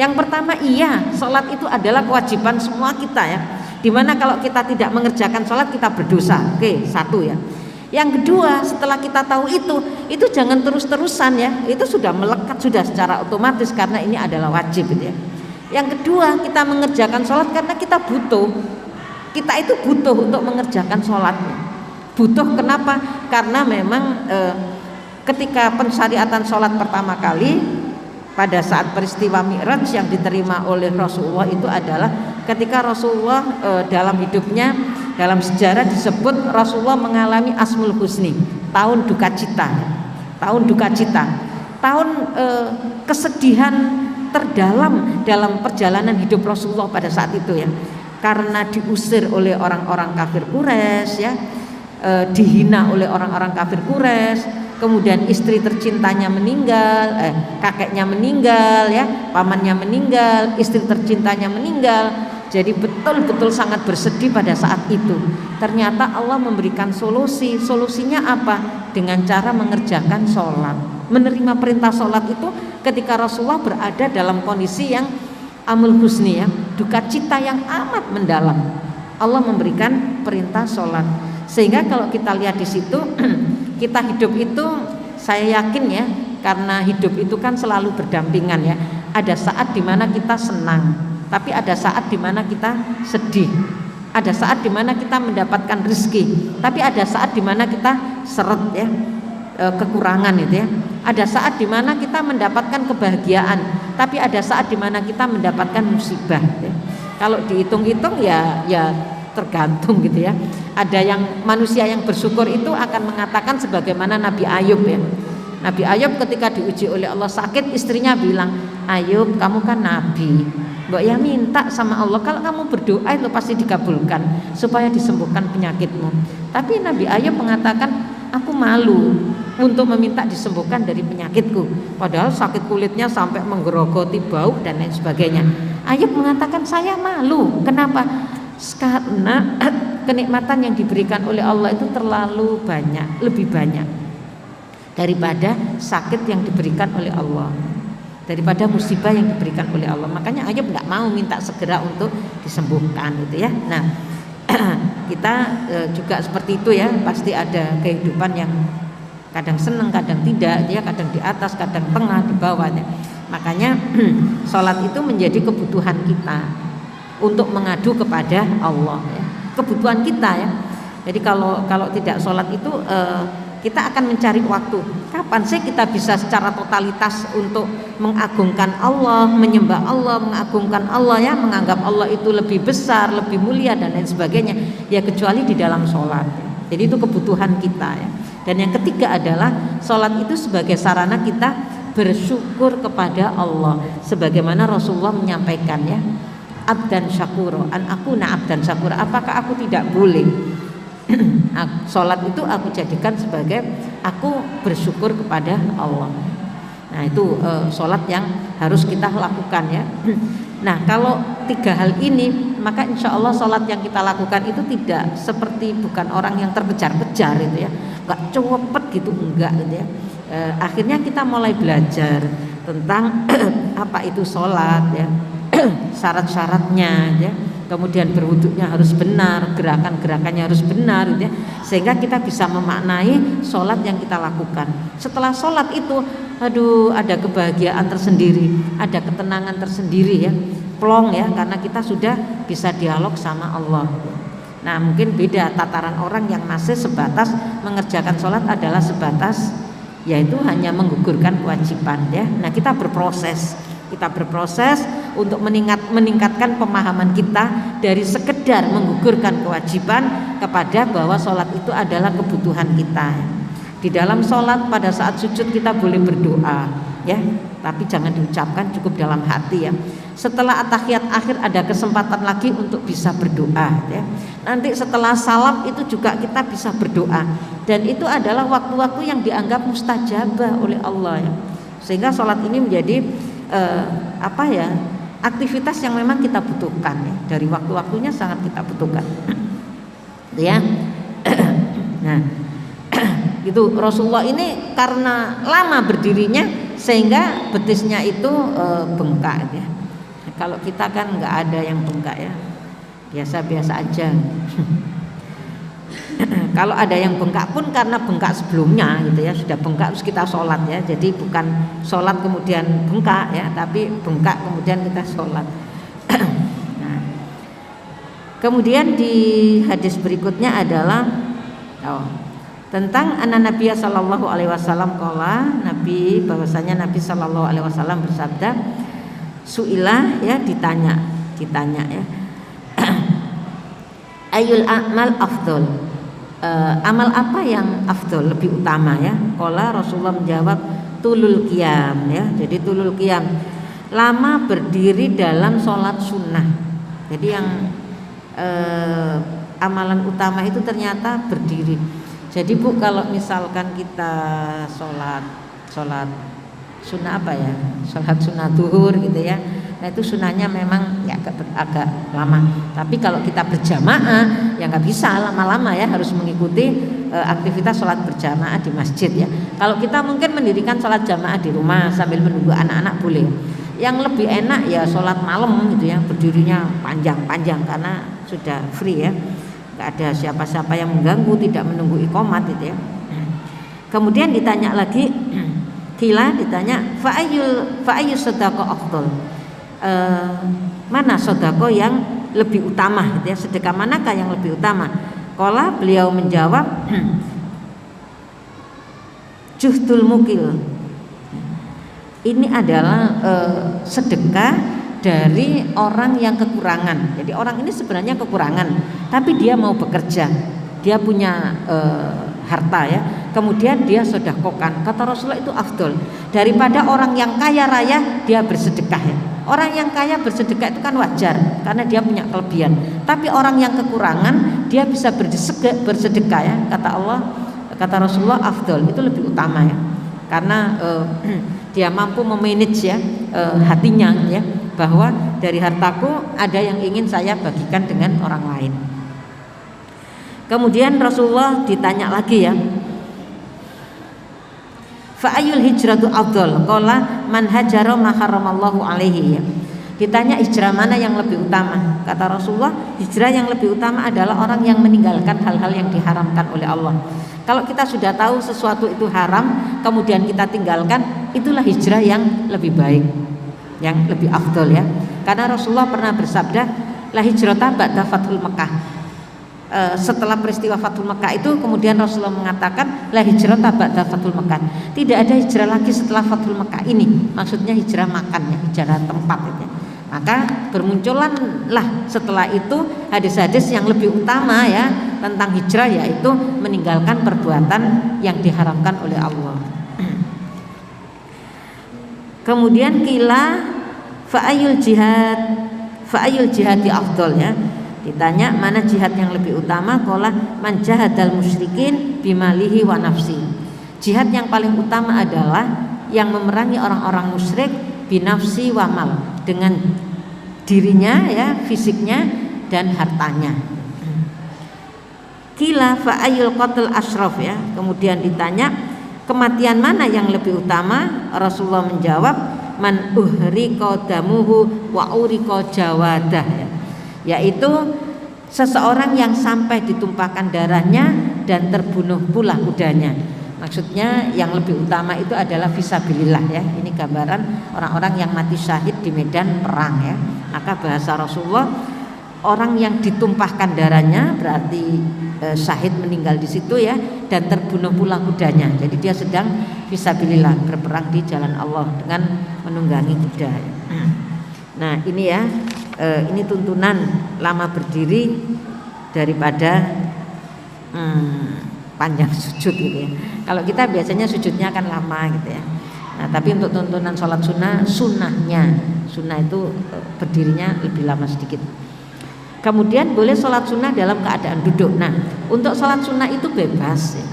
Yang pertama, iya, sholat itu adalah kewajiban semua kita ya. Dimana kalau kita tidak mengerjakan sholat kita berdosa. Oke, satu ya. Yang kedua, setelah kita tahu itu jangan terus-terusan ya. Itu sudah melekat sudah secara otomatis karena ini adalah wajib gitu ya. Yang kedua, kita mengerjakan sholat karena kita butuh. Kita itu butuh untuk mengerjakan sholatnya. Butuh kenapa? Karena memang ketika pensyariatan sholat pertama kali pada saat peristiwa Mi'raj yang diterima oleh Rasulullah itu adalah ketika Rasulullah dalam hidupnya, dalam sejarah disebut Rasulullah mengalami Asmul Husni, tahun duka cita, tahun kesedihan terdalam dalam perjalanan hidup Rasulullah pada saat itu ya, karena diusir oleh orang-orang kafir Quraisy ya, dihina oleh orang-orang kafir Quraisy. Kemudian istri tercintanya meninggal, kakeknya meninggal ya, pamannya meninggal, istri tercintanya meninggal. Jadi betul-betul sangat bersedih pada saat itu. Ternyata Allah memberikan solusi. Solusinya apa? Dengan cara mengerjakan sholat. Menerima perintah sholat itu ketika Rasulullah berada dalam kondisi yang amul husni ya, duka cita yang amat mendalam. Allah memberikan perintah sholat. Sehingga kalau kita lihat di situ kita hidup itu, saya yakin ya, karena hidup itu kan selalu berdampingan ya. Ada saat dimana kita senang, tapi ada saat dimana kita sedih. Ada saat dimana kita mendapatkan rezeki, tapi ada saat dimana kita seret ya, kekurangan itu ya. Ada saat dimana kita mendapatkan kebahagiaan, tapi ada saat dimana kita mendapatkan musibah ya. Kalau dihitung-hitung ya tergantung gitu ya. Ada yang manusia yang bersyukur itu akan mengatakan sebagaimana Nabi Ayub ya. Nabi Ayub ketika diuji oleh Allah sakit, istrinya bilang, Ayub kamu kan nabi, mbak ya minta sama Allah, kalau kamu berdoa itu pasti dikabulkan supaya disembuhkan penyakitmu. Tapi Nabi Ayub mengatakan, aku malu untuk meminta disembuhkan dari penyakitku, padahal sakit kulitnya sampai menggerogoti bau dan lain sebagainya. Ayub mengatakan saya malu. Kenapa? Karena kenikmatan yang diberikan oleh Allah itu terlalu banyak, lebih banyak daripada sakit yang diberikan oleh Allah, daripada musibah yang diberikan oleh Allah. Makanya Ayub tidak mau minta segera untuk disembuhkan gitu ya. Nah kita juga seperti itu ya, pasti ada kehidupan yang kadang senang, kadang tidak ya, kadang di atas, kadang tengah, di bawahnya. Makanya sholat itu menjadi kebutuhan kita untuk mengadu kepada Allah ya. Kebutuhan kita ya. Jadi kalau tidak sholat itu kita akan mencari waktu. Kapan sih kita bisa secara totalitas untuk mengagungkan Allah, menyembah Allah, mengagungkan Allah ya, menganggap Allah itu lebih besar, lebih mulia dan lain sebagainya. Ya kecuali di dalam sholat. Jadi itu kebutuhan kita ya. Dan yang ketiga adalah sholat itu sebagai sarana kita bersyukur kepada Allah. Sebagaimana Rasulullah menyampaikan ya, abdan syakuro, an aku na abdan syakuro, apakah aku tidak boleh sholat itu aku jadikan sebagai aku bersyukur kepada Allah. Nah itu sholat yang harus kita lakukan ya. Nah kalau tiga hal ini, maka insya Allah sholat yang kita lakukan itu tidak seperti, bukan orang yang terkejar-kejar itu ya, nggak cepet gitu, enggak gitu ya. Akhirnya kita mulai belajar tentang apa itu sholat ya, syarat-syaratnya ya, kemudian berwuduknya harus benar, gerakan-gerakannya harus benar ya, sehingga kita bisa memaknai sholat yang kita lakukan. Setelah sholat itu ada kebahagiaan tersendiri, ada ketenangan tersendiri ya, plong ya, karena kita sudah bisa dialog sama Allah. Nah mungkin beda tataran orang yang masih sebatas mengerjakan sholat adalah sebatas yaitu hanya menggugurkan kewajiban ya. Nah kita berproses untuk meningkatkan pemahaman kita dari sekedar menggugurkan kewajiban kepada bahwa sholat itu adalah kebutuhan kita. Di dalam sholat pada saat sujud kita boleh berdoa ya, tapi jangan diucapkan, cukup dalam hati ya. Setelah at-tahiyat akhir ada kesempatan lagi untuk bisa berdoa ya. Nanti setelah salam itu juga kita bisa berdoa, dan itu adalah waktu-waktu yang dianggap mustajabah oleh Allah ya. Sehingga sholat ini menjadi aktivitas yang memang kita butuhkan ya. Dari waktu-waktunya sangat kita butuhkan ya. Nah itu Rasulullah ini karena lama berdirinya sehingga betisnya itu bengkak ya. Kalau kita kan nggak ada yang bengkak ya, biasa-biasa aja. Kalau ada yang bengkak pun karena bengkak sebelumnya gitu ya, sudah bengkak terus kita sholat ya, jadi bukan sholat kemudian bengkak ya, tapi bengkak kemudian kita sholat. Nah, kemudian di hadis berikutnya adalah tentang anak Nabi Sallallahu Alaihi Wasallam qala, Nabi bahwasanya Nabi Sallallahu Alaihi Wasallam bersabda, su'ilah ya, ditanya ya, ayul a'mal afdol, amal apa yang afdol, lebih utama ya. Qala, Rasulullah menjawab, tulul qiyam ya. Jadi tulul qiyam, lama berdiri dalam sholat sunnah. Jadi yang amalan utama itu ternyata berdiri. Jadi Bu, kalau misalkan kita sholat sunnah apa ya, sholat sunnah duhur gitu ya, nah itu sunnahnya memang ya agak lama. Tapi kalau kita berjamaah ya nggak bisa lama-lama ya, harus mengikuti aktivitas sholat berjamaah di masjid ya. Kalau kita mungkin mendirikan sholat jamaah di rumah sambil menunggu anak-anak boleh. Yang lebih enak ya sholat malam gitu ya, berdirinya panjang-panjang karena sudah free ya, nggak ada siapa-siapa yang mengganggu, tidak menunggu iqomat gitu ya. Kemudian ditanya lagi, ditanya fa'ayyus sedekah afdal, mana sedekah yang lebih utama gitu ya, sedekah manakah yang lebih utama? Qala, beliau menjawab, juhdul mukil, ini adalah sedekah dari orang yang kekurangan. Jadi orang ini sebenarnya kekurangan, tapi dia mau bekerja, dia punya harta ya, kemudian dia sedekahkan. Kata Rasulullah itu afdol daripada orang yang kaya raya dia bersedekah ya. Orang yang kaya bersedekah itu kan wajar karena dia punya kelebihan, tapi orang yang kekurangan dia bisa bersedekah ya. Kata Rasulullah afdol itu lebih utama ya, karena dia mampu memanage ya hatinya ya, bahwa dari hartaku ada yang ingin saya bagikan dengan orang lain. Kemudian Rasulullah ditanya lagi ya, fa'ayul hijratu afdal, qala man hajara ma haramallahu alaihi ya. Ditanya hijrah mana yang lebih utama, kata Rasulullah, hijrah yang lebih utama adalah orang yang meninggalkan hal-hal yang diharamkan oleh Allah. Kalau kita sudah tahu sesuatu itu haram kemudian kita tinggalkan, itulah hijrah yang lebih baik, yang lebih afdal ya. Karena Rasulullah pernah bersabda, la hijrata ba'da fathul Makkah. Setelah peristiwa Fathul Makkah itu kemudian Rasulullah mengatakan la hijrata ba'da Fathul Makkah. Tidak ada hijrah lagi setelah Fathul Makkah ini. Maksudnya hijrah makan ya, hijrah tempat ya. Maka bermunculanlah setelah itu hadis-hadis yang lebih utama ya tentang hijrah, yaitu meninggalkan perbuatan yang diharamkan oleh Allah. Kemudian kila fa'ayul jihadi afdol ya. Ditanya mana jihad yang lebih utama, qala man jahadal musyrikin bimalihi wa nafsi. Jihad yang paling utama adalah yang memerangi orang-orang musyrik binafsi wa mal, dengan dirinya ya, fisiknya dan hartanya. Kila fa'ayul qatl ashraf ya. Kemudian ditanya kematian mana yang lebih utama, Rasulullah menjawab man uhriqa damuhu wa uriqa jawadah ya. Yaitu seseorang yang sampai ditumpahkan darahnya dan terbunuh pula kudanya. Maksudnya yang lebih utama itu adalah fisabilillah ya. Ini gambaran orang-orang yang mati syahid di medan perang ya. Maka bahasa Rasulullah, orang yang ditumpahkan darahnya berarti syahid, meninggal di situ ya, dan terbunuh pula kudanya. Jadi dia sedang fisabilillah, berperang di jalan Allah dengan menunggangi kuda ya. Nah ini ya, ini tuntunan lama berdiri daripada panjang sujud gitu ya. Kalau kita biasanya sujudnya kan lama gitu ya. Nah tapi untuk tuntunan sholat sunnah itu berdirinya lebih lama sedikit. Kemudian boleh sholat sunnah dalam keadaan duduk. Nah untuk sholat sunnah itu bebas ya.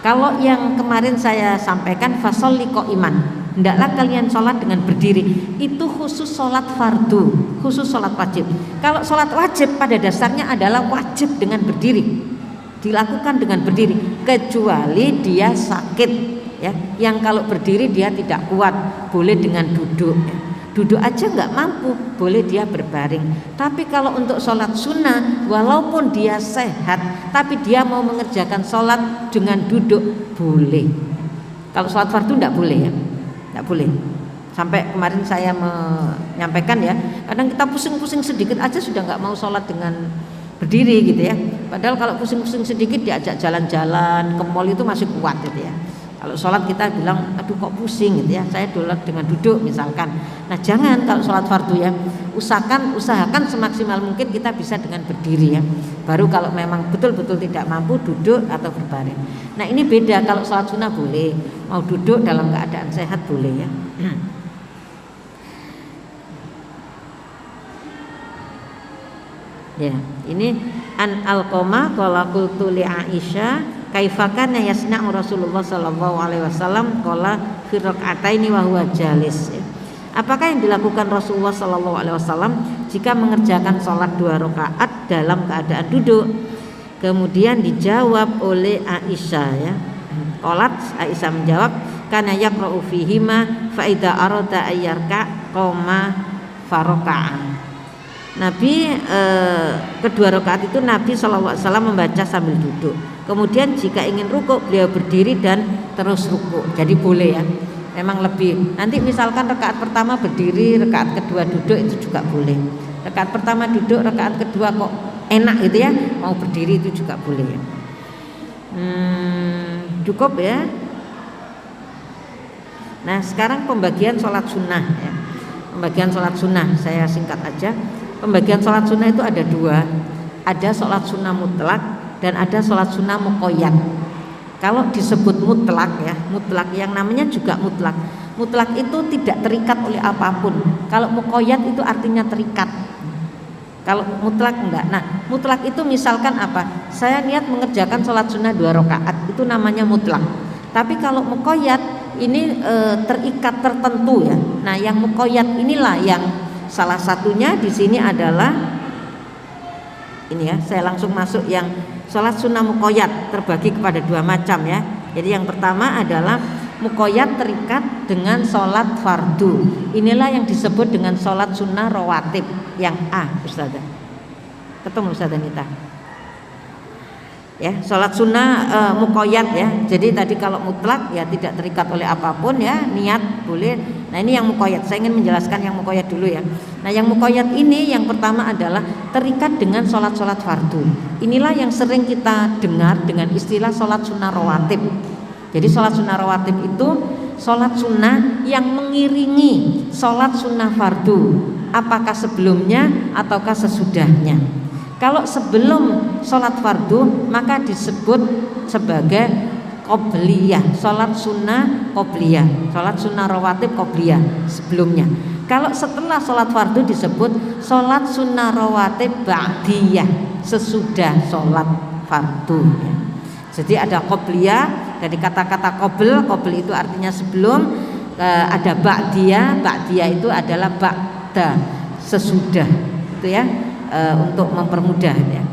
Kalau yang kemarin saya sampaikan fasholli qa'iman, hendaklah kalian sholat dengan berdiri, itu khusus sholat fardu, khusus sholat wajib. Kalau sholat wajib pada dasarnya adalah wajib dengan berdiri, dilakukan dengan berdiri, kecuali dia sakit ya, yang kalau berdiri dia tidak kuat, boleh dengan duduk ya. duduk aja nggak mampu, boleh dia berbaring. Tapi kalau untuk sholat sunnah, walaupun dia sehat, tapi dia mau mengerjakan sholat dengan duduk, boleh. Kalau sholat fardu nggak boleh ya, nggak boleh. Sampai kemarin saya menyampaikan ya, kadang kita pusing-pusing sedikit aja sudah nggak mau sholat dengan berdiri gitu ya. Padahal kalau pusing-pusing sedikit diajak jalan-jalan ke mall itu masih kuat gitu ya. Kalau sholat kita bilang, aduh kok pusing gitu ya, saya sholat dengan duduk misalkan. Nah jangan kalau sholat fardu ya, usahakan semaksimal mungkin kita bisa dengan berdiri ya. Baru kalau memang betul-betul tidak mampu duduk atau berbaring. Nah ini beda, kalau sholat sunnah boleh, mau duduk dalam keadaan sehat boleh ya. Ya, ini an Alqamah qala qultu li Aisyah kaifa kana yasna'u Rasulullah sallallahu alaihi wasallam qala fi rak'ataini wa huwa jalis. Apakah yang dilakukan Rasulullah sallallahu alaihi wasallam jika mengerjakan salat 2 rakaat dalam keadaan duduk? Kemudian dijawab oleh Aisyah ya. Qalat, Aisyah menjawab, kana yaqra'u fihima fa idza arada ayyarka qoma faraka'a. Nabi kedua rakaat itu Nabi SAW membaca sambil duduk. Kemudian jika ingin rukuk beliau berdiri dan terus rukuk. Jadi boleh ya. Memang lebih. Nanti misalkan rakaat pertama berdiri, rakaat kedua duduk itu juga boleh. Rakaat pertama duduk, rakaat kedua kok enak gitu ya, mau berdiri itu juga boleh ya. Cukup ya. Nah sekarang pembagian sholat sunnah ya. Pembagian sholat sunnah saya singkat aja. Pembagian sholat sunnah itu ada 2. Ada sholat sunnah mutlak dan ada sholat sunnah muqayyad. Kalau disebut mutlak ya, mutlak yang namanya juga mutlak. Mutlak itu tidak terikat oleh apapun. Kalau muqayyad itu artinya terikat. Kalau mutlak enggak. Nah mutlak itu misalkan apa? Saya niat mengerjakan sholat sunnah 2 rakaat, itu namanya mutlak. Tapi kalau muqayyad ini terikat tertentu ya. Nah yang muqayyad inilah yang salah satunya di sini adalah ini ya, saya langsung masuk yang sholat sunnah muqayyad terbagi kepada 2 macam ya. Jadi yang pertama adalah muqayyad terikat dengan sholat fardu. Inilah yang disebut dengan sholat sunnah rawatib yang A, Ustazah. Ketemu Ustazah Nita. Ya, sholat sunnah muqayyad ya. Jadi tadi kalau mutlak ya tidak terikat oleh apapun ya, niat boleh. Nah ini yang muqayyad. Saya ingin menjelaskan yang muqayyad dulu ya. Nah yang muqayyad ini yang pertama adalah terikat dengan sholat-sholat fardu. Inilah yang sering kita dengar dengan istilah sholat sunnah rawatib. Jadi sholat sunnah rawatib itu sholat sunnah yang mengiringi sholat sunnah fardu, apakah sebelumnya ataukah sesudahnya. Kalau sebelum sholat fardu maka disebut sebagai qobliyah, sholat sunnah qobliyah, sholat sunnah rawatib qobliyah sebelumnya. Kalau setelah sholat fardu disebut sholat sunnah rawatib ba'diyah, sesudah sholat fardu ya. Jadi ada qobliyah, dari kata-kata qobl itu artinya sebelum, ada ba'diyah, ba'diyah itu adalah ba'da, sesudah itu ya. Untuk mempermudah ya.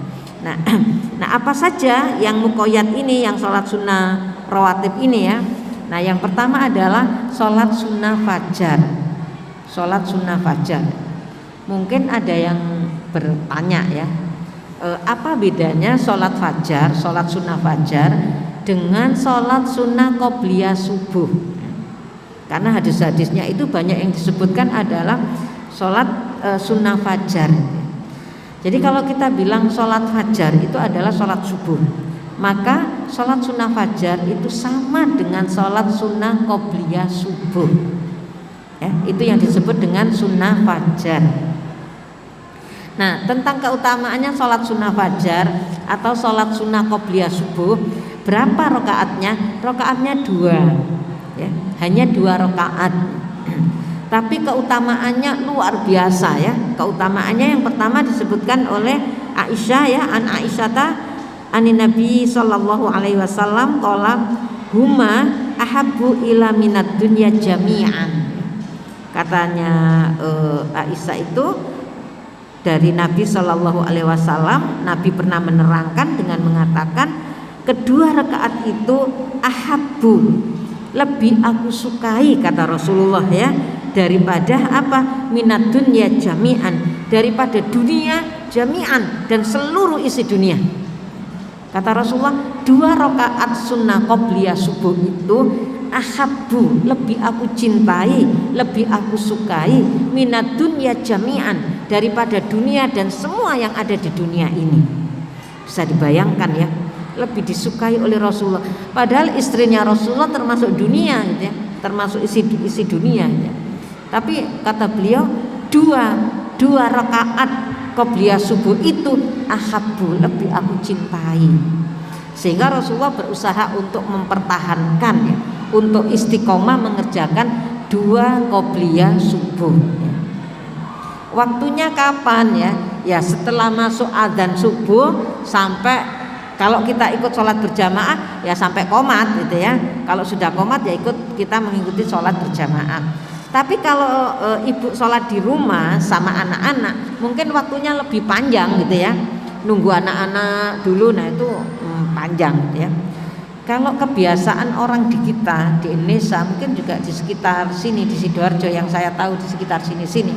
Nah apa saja yang muqayyad ini, yang sholat sunnah rawatib ini ya. Nah yang pertama adalah sholat sunnah fajar. Sholat sunnah fajar. Mungkin ada yang bertanya ya, apa bedanya sholat fajar, sholat sunnah fajar dengan sholat sunnah qobliyah subuh? Karena hadis-hadisnya itu banyak yang disebutkan adalah sholat sunnah fajar. Jadi kalau kita bilang sholat fajar itu adalah sholat subuh, maka sholat sunnah fajar itu sama dengan sholat sunnah qobliyah subuh ya, itu yang disebut dengan sunnah fajar. Nah tentang keutamaannya sholat sunnah fajar atau sholat sunnah qobliyah subuh, berapa rakaatnya? Rakaatnya 2 ya, hanya 2 rakaat. Tapi keutamaannya luar biasa ya. Keutamaannya yang pertama disebutkan oleh Aisyah ya, an Aisyata anin Nabi sallallahu alaihi wasallam qala huma ahabbu ila minad dunya jami'an. Katanya Aisyah itu dari Nabi sallallahu alaihi wasallam, Nabi pernah menerangkan dengan mengatakan kedua rakaat itu ahabbu, lebih aku sukai kata Rasulullah ya, daripada apa? Minad dunya jami'an, daripada dunia jami'an dan seluruh isi dunia. Kata Rasulullah, 2 rakaat sunnah qobliyah subuh itu ahabbu, lebih aku cintai, lebih aku sukai, minad dunya jami'an, daripada dunia dan semua yang ada di dunia ini. Bisa dibayangkan ya, lebih disukai oleh Rasulullah. Padahal istrinya Rasulullah termasuk dunia gitu ya, termasuk isi dunia gitu ya. Tapi kata beliau, dua rakaat qobliyah subuh itu ahabbu, lebih aku cintai. Sehingga Rasulullah berusaha untuk mempertahankan ya, untuk istiqomah mengerjakan 2 qobliyah subuh ya. Waktunya kapan ya? Ya setelah masuk adzan subuh sampai, kalau kita ikut sholat berjamaah ya sampai qomat gitu ya. Kalau sudah qomat ya kita mengikuti sholat berjamaah. Tapi kalau ibu sholat di rumah sama anak-anak, mungkin waktunya lebih panjang gitu ya. Nunggu anak-anak dulu, nah itu panjang gitu ya. Kalau kebiasaan orang di kita di Indonesia, mungkin juga di sekitar sini di Sidoarjo yang saya tahu di sekitar sini.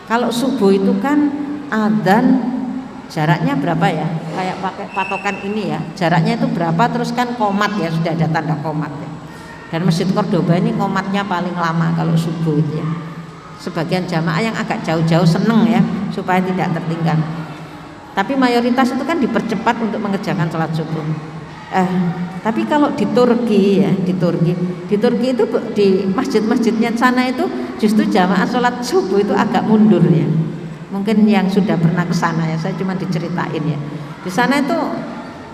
Kalau subuh itu kan adzan jaraknya berapa ya? Kayak pakai patokan ini ya. Jaraknya itu berapa, terus kan qomat ya, sudah ada tanda qomat ya. Dan Masjid Cordoba ini qomatnya paling lama kalau subuh itu ya. Sebagian jamaah yang agak jauh-jauh seneng ya supaya tidak tertinggal. Tapi mayoritas itu kan dipercepat untuk mengerjakan sholat subuh. Tapi kalau di Turki ya, di Turki itu di masjid-masjidnya sana itu justru jamaah sholat subuh itu agak mundur ya. Mungkin yang sudah pernah ke sana ya, saya cuma diceritain ya. Di sana itu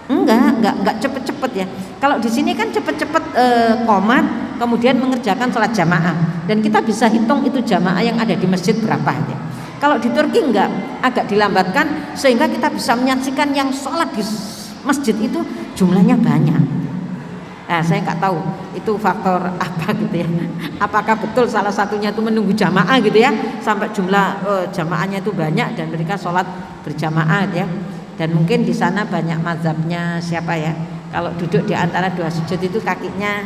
enggak cepet-cepet ya. Kalau di sini kan cepet-cepet qomat, kemudian mengerjakan sholat jamaah, dan kita bisa hitung itu jamaah yang ada di masjid berapa ya. Kalau di Turki enggak, agak dilambatkan sehingga kita bisa menyaksikan yang sholat di masjid itu jumlahnya banyak. Nah, saya nggak tahu itu faktor apa gitu ya. Apakah betul salah satunya itu menunggu jamaah gitu ya, sampai jumlah jamaahnya itu banyak dan mereka sholat berjamaah gitu ya. Dan mungkin di sana banyak mazhabnya siapa ya, kalau duduk di antara 2 sujud itu kakinya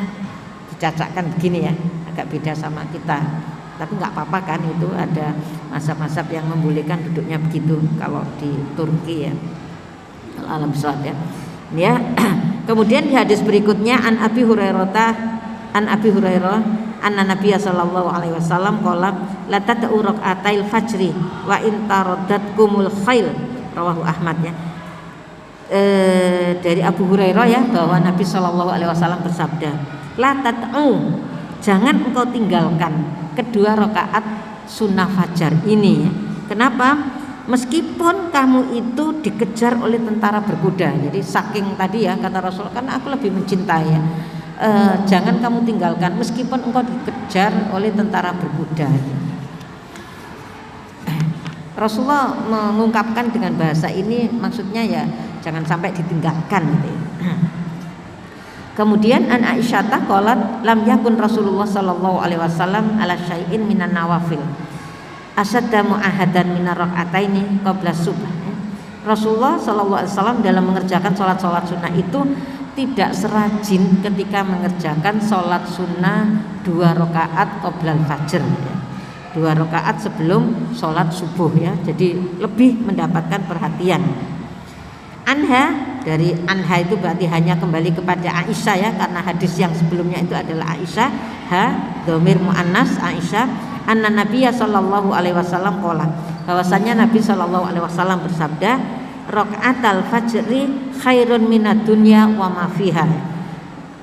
dicacakkan begini ya, agak beda sama kita. Tapi nggak apa-apa kan, itu ada mazhab-mazhab yang membolehkan duduknya begitu kalau di Turki ya. Alam sholat ya. Ya. Kemudian di hadis berikutnya an Abi Hurairah anna Nabiy sallallahu alaihi wasallam qala la tad'u rak'atail fajri wa in taraddatkumul khail, rawahu Ahmad ya. Dari Abu Hurairah ya, bahwa Nabi sallallahu alaihi wasallam bersabda, la tad'u, jangan engkau tinggalkan kedua rakaat sunnah fajar ini ya. Kenapa? Meskipun kamu itu dikejar oleh tentara berkuda. Jadi saking tadi ya kata Rasul, kan aku lebih mencintai ya. Jangan kamu tinggalkan meskipun engkau dikejar oleh tentara berkuda. Rasulullah mengungkapkan dengan bahasa ini maksudnya ya jangan sampai ditinggalkan gitu ya. Kemudian an Aisyah qalat lam yakun Rasulullah sallallahu alaihi wasallam ala syai'in minan nawafil asadda mu'ahadan minar rak'ataini qabla subuh. Rasulullah sallallahu alaihi wasallam dalam mengerjakan sholat sunnah itu tidak serajin ketika mengerjakan sholat sunnah 2 rakaat qoblal fajr ya. 2 rakaat sebelum sholat subuh ya. Jadi lebih mendapatkan perhatian. Anha, dari anha itu berarti hanya kembali kepada Aisyah ya, karena hadis yang sebelumnya itu adalah Aisyah. Dhamir muannas Aisyah. Anna Nabiya sallallahu alaihi wasallam qala, bahwasanya Nabi sallallahu alaihi wasallam bersabda, rakaatal fajri khairun minad dunya wa ma fiha.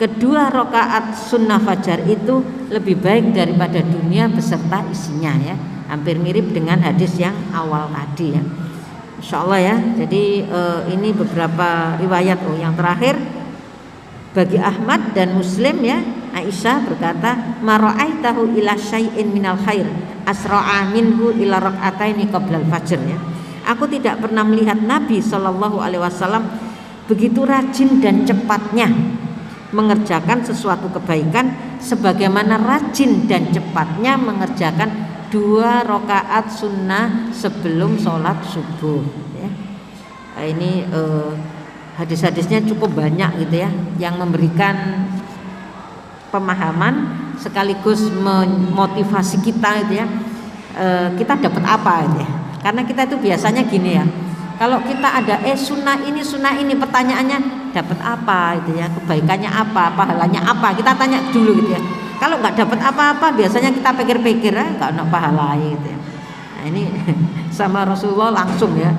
Kedua rakaat sunnah fajar itu lebih baik daripada dunia beserta isinya ya. Hampir mirip dengan hadis yang awal tadi ya. Insyaallah ya. Jadi ini beberapa riwayat. Yang terakhir bagi Ahmad dan Muslim ya, Aisyah berkata, mara'aitahu ila syai'in minal khair asra'a minhu ila rak'ataini qablal fajr ya. Aku tidak pernah melihat Nabi sallallahu alaihi wasallam begitu rajin dan cepatnya mengerjakan sesuatu kebaikan sebagaimana rajin dan cepatnya mengerjakan 2 rakaat sunnah sebelum sholat subuh ya. Ini hadis-hadisnya cukup banyak gitu ya, yang memberikan pemahaman sekaligus memotivasi kita gitu ya. Kita dapat apa gitu ya. Karena kita itu biasanya gini ya. Kalau kita ada sunnah ini pertanyaannya dapat apa gitu ya, kebaikannya apa, pahalanya apa, kita tanya dulu gitu ya. Kalau nggak dapat apa-apa biasanya kita pikir-pikir nggak ada pahala gitu ya. Nah ini sama Rasulullah langsung ya.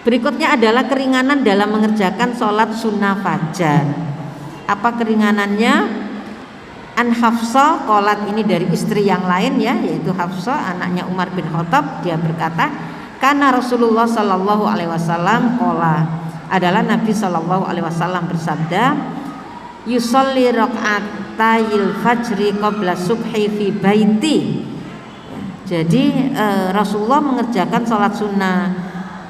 Berikutnya adalah keringanan dalam mengerjakan sholat sunnah fajar. Apa keringanannya? An Hafsah, qalat, ini dari istri yang lain ya, yaitu Hafsah anaknya Umar bin Khattab. Dia berkata, karena Rasulullah Shallallahu Alaihi Wasallam qala, adalah Nabi Shallallahu Alaihi Wasallam bersabda, yusolli rakaatayil fajri qabla subhi fi baiti. Jadi Rasulullah mengerjakan sholat sunnah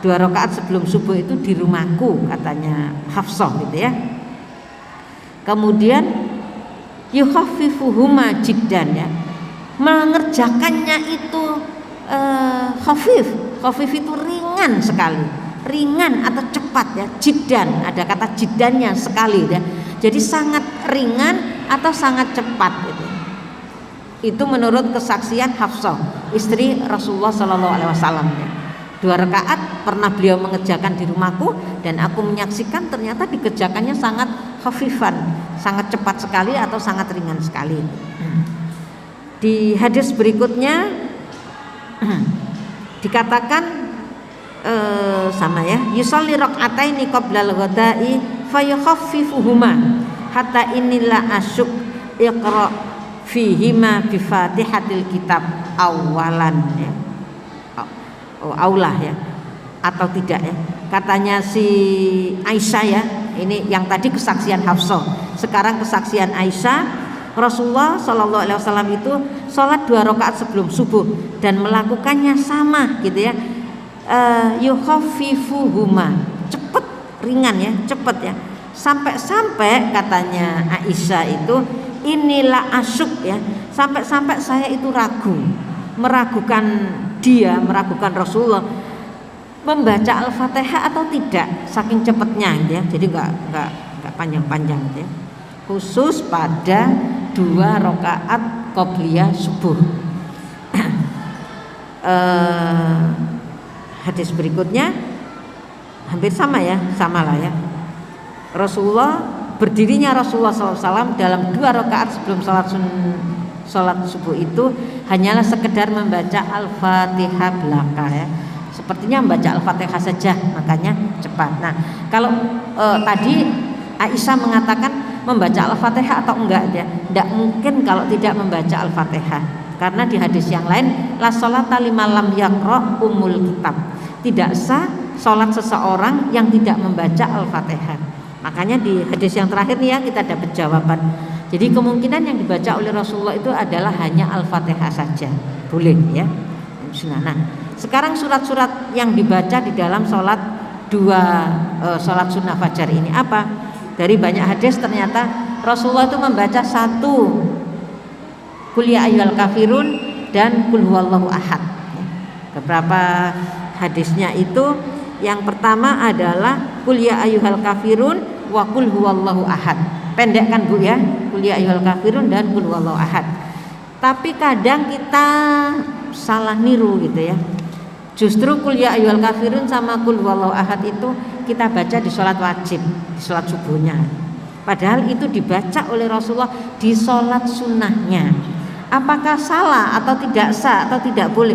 2 rakaat sebelum subuh itu di rumahku, katanya Hafsah gitu ya. Kemudian yukhaffifuhuma jiddan ya, mengerjakannya itu khafif itu ringan sekali, ringan atau cepat ya. Jiddan, ada kata jiddannya sekali ya, jadi sangat ringan atau sangat cepat gitu. Itu menurut kesaksian Hafsah istri Rasulullah Shallallahu Alaihi Wasallam ya. 2 rakaat pernah beliau mengerjakan di rumahku dan aku menyaksikan ternyata dikerjakannya sangat khafifan, sangat cepat sekali atau sangat ringan sekali. Di hadis berikutnya dikatakan sama ya, yusalli rak'ataini qabla al-ghada'i fayukhaffifuhuma hatta inilah asyuk iqra fihima bi Fatihatil kitab awalan ya. Aulah ya atau tidak ya, katanya si Aisyah ya. Ini yang tadi kesaksian Hafsah, sekarang kesaksian Aisyah. Rasulullah Shallallahu Alaihi Wasallam itu sholat 2 rakaat sebelum subuh dan melakukannya sama gitu ya, yukhaffifuhuma, cepet, ringan ya, cepet ya, sampai katanya Aisyah itu inilah asyuk ya, sampai saya itu meragukan dia, meragukan Rasulullah membaca Al-Fatihah atau tidak, saking cepatnya ya. Jadi nggak panjang-panjang ya. Khusus pada 2 rakaat qobliyah subuh. Hadis berikutnya hampir sama ya, samalah ya. Berdirinya Rasulullah SAW dalam 2 rakaat sebelum sholat subuh itu hanyalah sekedar membaca Al-Fatihah belaka ya. Sepertinya membaca Al-Fatihah saja, makanya cepat. Nah, kalau tadi Aisyah mengatakan membaca Al-Fatihah atau enggak ya? Tidak mungkin kalau tidak membaca Al-Fatihah. Karena di hadis yang lain, la sholata liman lam yaqra umul kitab. Tidak sah sholat seseorang yang tidak membaca Al-Fatihah. Makanya di hadis yang terakhir nih ya kita dapat jawaban. Jadi kemungkinan yang dibaca oleh Rasulullah itu adalah hanya Al-Fatihah saja, boleh ya. Nah, sekarang surat-surat yang dibaca di dalam sholat 2 sholat sunnah fajar ini apa? Dari banyak hadis ternyata Rasulullah itu membaca 1 Qul ya ayyuhal kafirun dan Qul huwallahu ahad. Beberapa hadisnya itu yang pertama adalah Qul ya ayyuhal kafirun wa Qul huwallahu ahad. Pendek kan Bu ya, Qul ya ayyuhal kafirun dan Qul huwallahu ahad. Tapi kadang kita salah niru gitu ya. Justru Qul ya ayyuhal kafirun sama Qul huwallahu ahad itu kita baca di sholat wajib, di sholat subuhnya. Padahal itu dibaca oleh Rasulullah di sholat sunnahnya. Apakah salah atau tidak sah atau tidak boleh?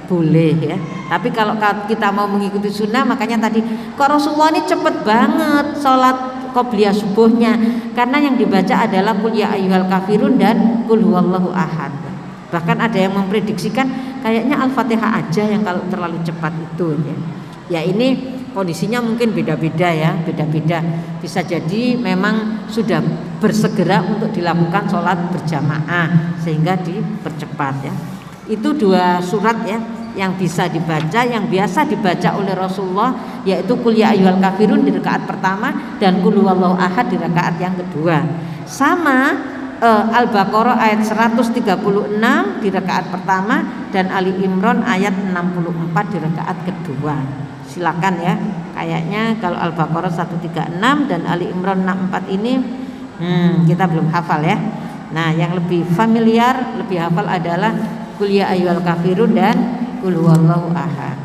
Boleh ya. Tapi kalau kita mau mengikuti sunnah, makanya tadi kok Rasulullah ini cepet banget sholat qobliyah subuhnya, karena yang dibaca adalah Qul ya ayyuhal kafirun dan Qul huwallahu ahad. Bahkan ada yang memprediksikan kayaknya Al-Fatihah aja yang kalau terlalu cepat itu ya. Ya ini kondisinya mungkin beda-beda ya, beda-beda. Bisa jadi memang sudah bersegera untuk dilakukan sholat berjamaah sehingga dipercepat ya. Itu 2 surat ya yang bisa dibaca, yang biasa dibaca oleh Rasulullah, yaitu Qul ya ayyuhal kafirun di rakaat pertama dan Qul huwallahu ahad di rakaat yang kedua. Sama Al-Baqarah ayat 136 di rakaat pertama dan Ali Imran ayat 64 di rakaat kedua. Silakan ya. Kayaknya kalau Al-Baqarah 136 dan Ali Imran 64 ini Kita belum hafal ya. Nah, yang lebih familiar, lebih hafal adalah Qul ya ayyuhal kafirun dan Qul huwallahu ahad.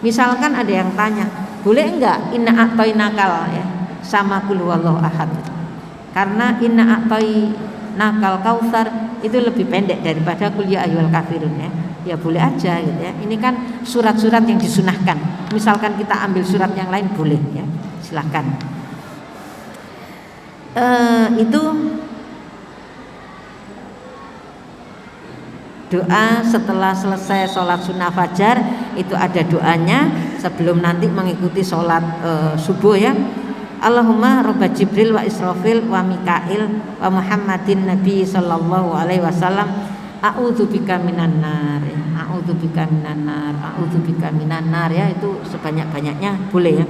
Misalkan ada yang tanya, boleh enggak inna a'tainakal ya sama Qul huwallahu ahad? Karena inna a'tainakal kautsar itu lebih pendek daripada Qul ya ayyuhal kafirun ya. Ya boleh aja gitu ya. Ini kan surat-surat yang disunahkan. Misalkan kita ambil surat yang lain boleh ya. Silakan. Itu doa setelah selesai sholat sunnah fajar, itu ada doanya sebelum nanti mengikuti sholat subuh ya. Allahumma robba Jibril wa Israfil wa Mikail wa Muhammadin Nabi sallallahu alaihi wasallam, a'udzubika minan nar, a'udzubika minan nar, a'udzubika minan nar ya, itu sebanyak-banyaknya boleh ya.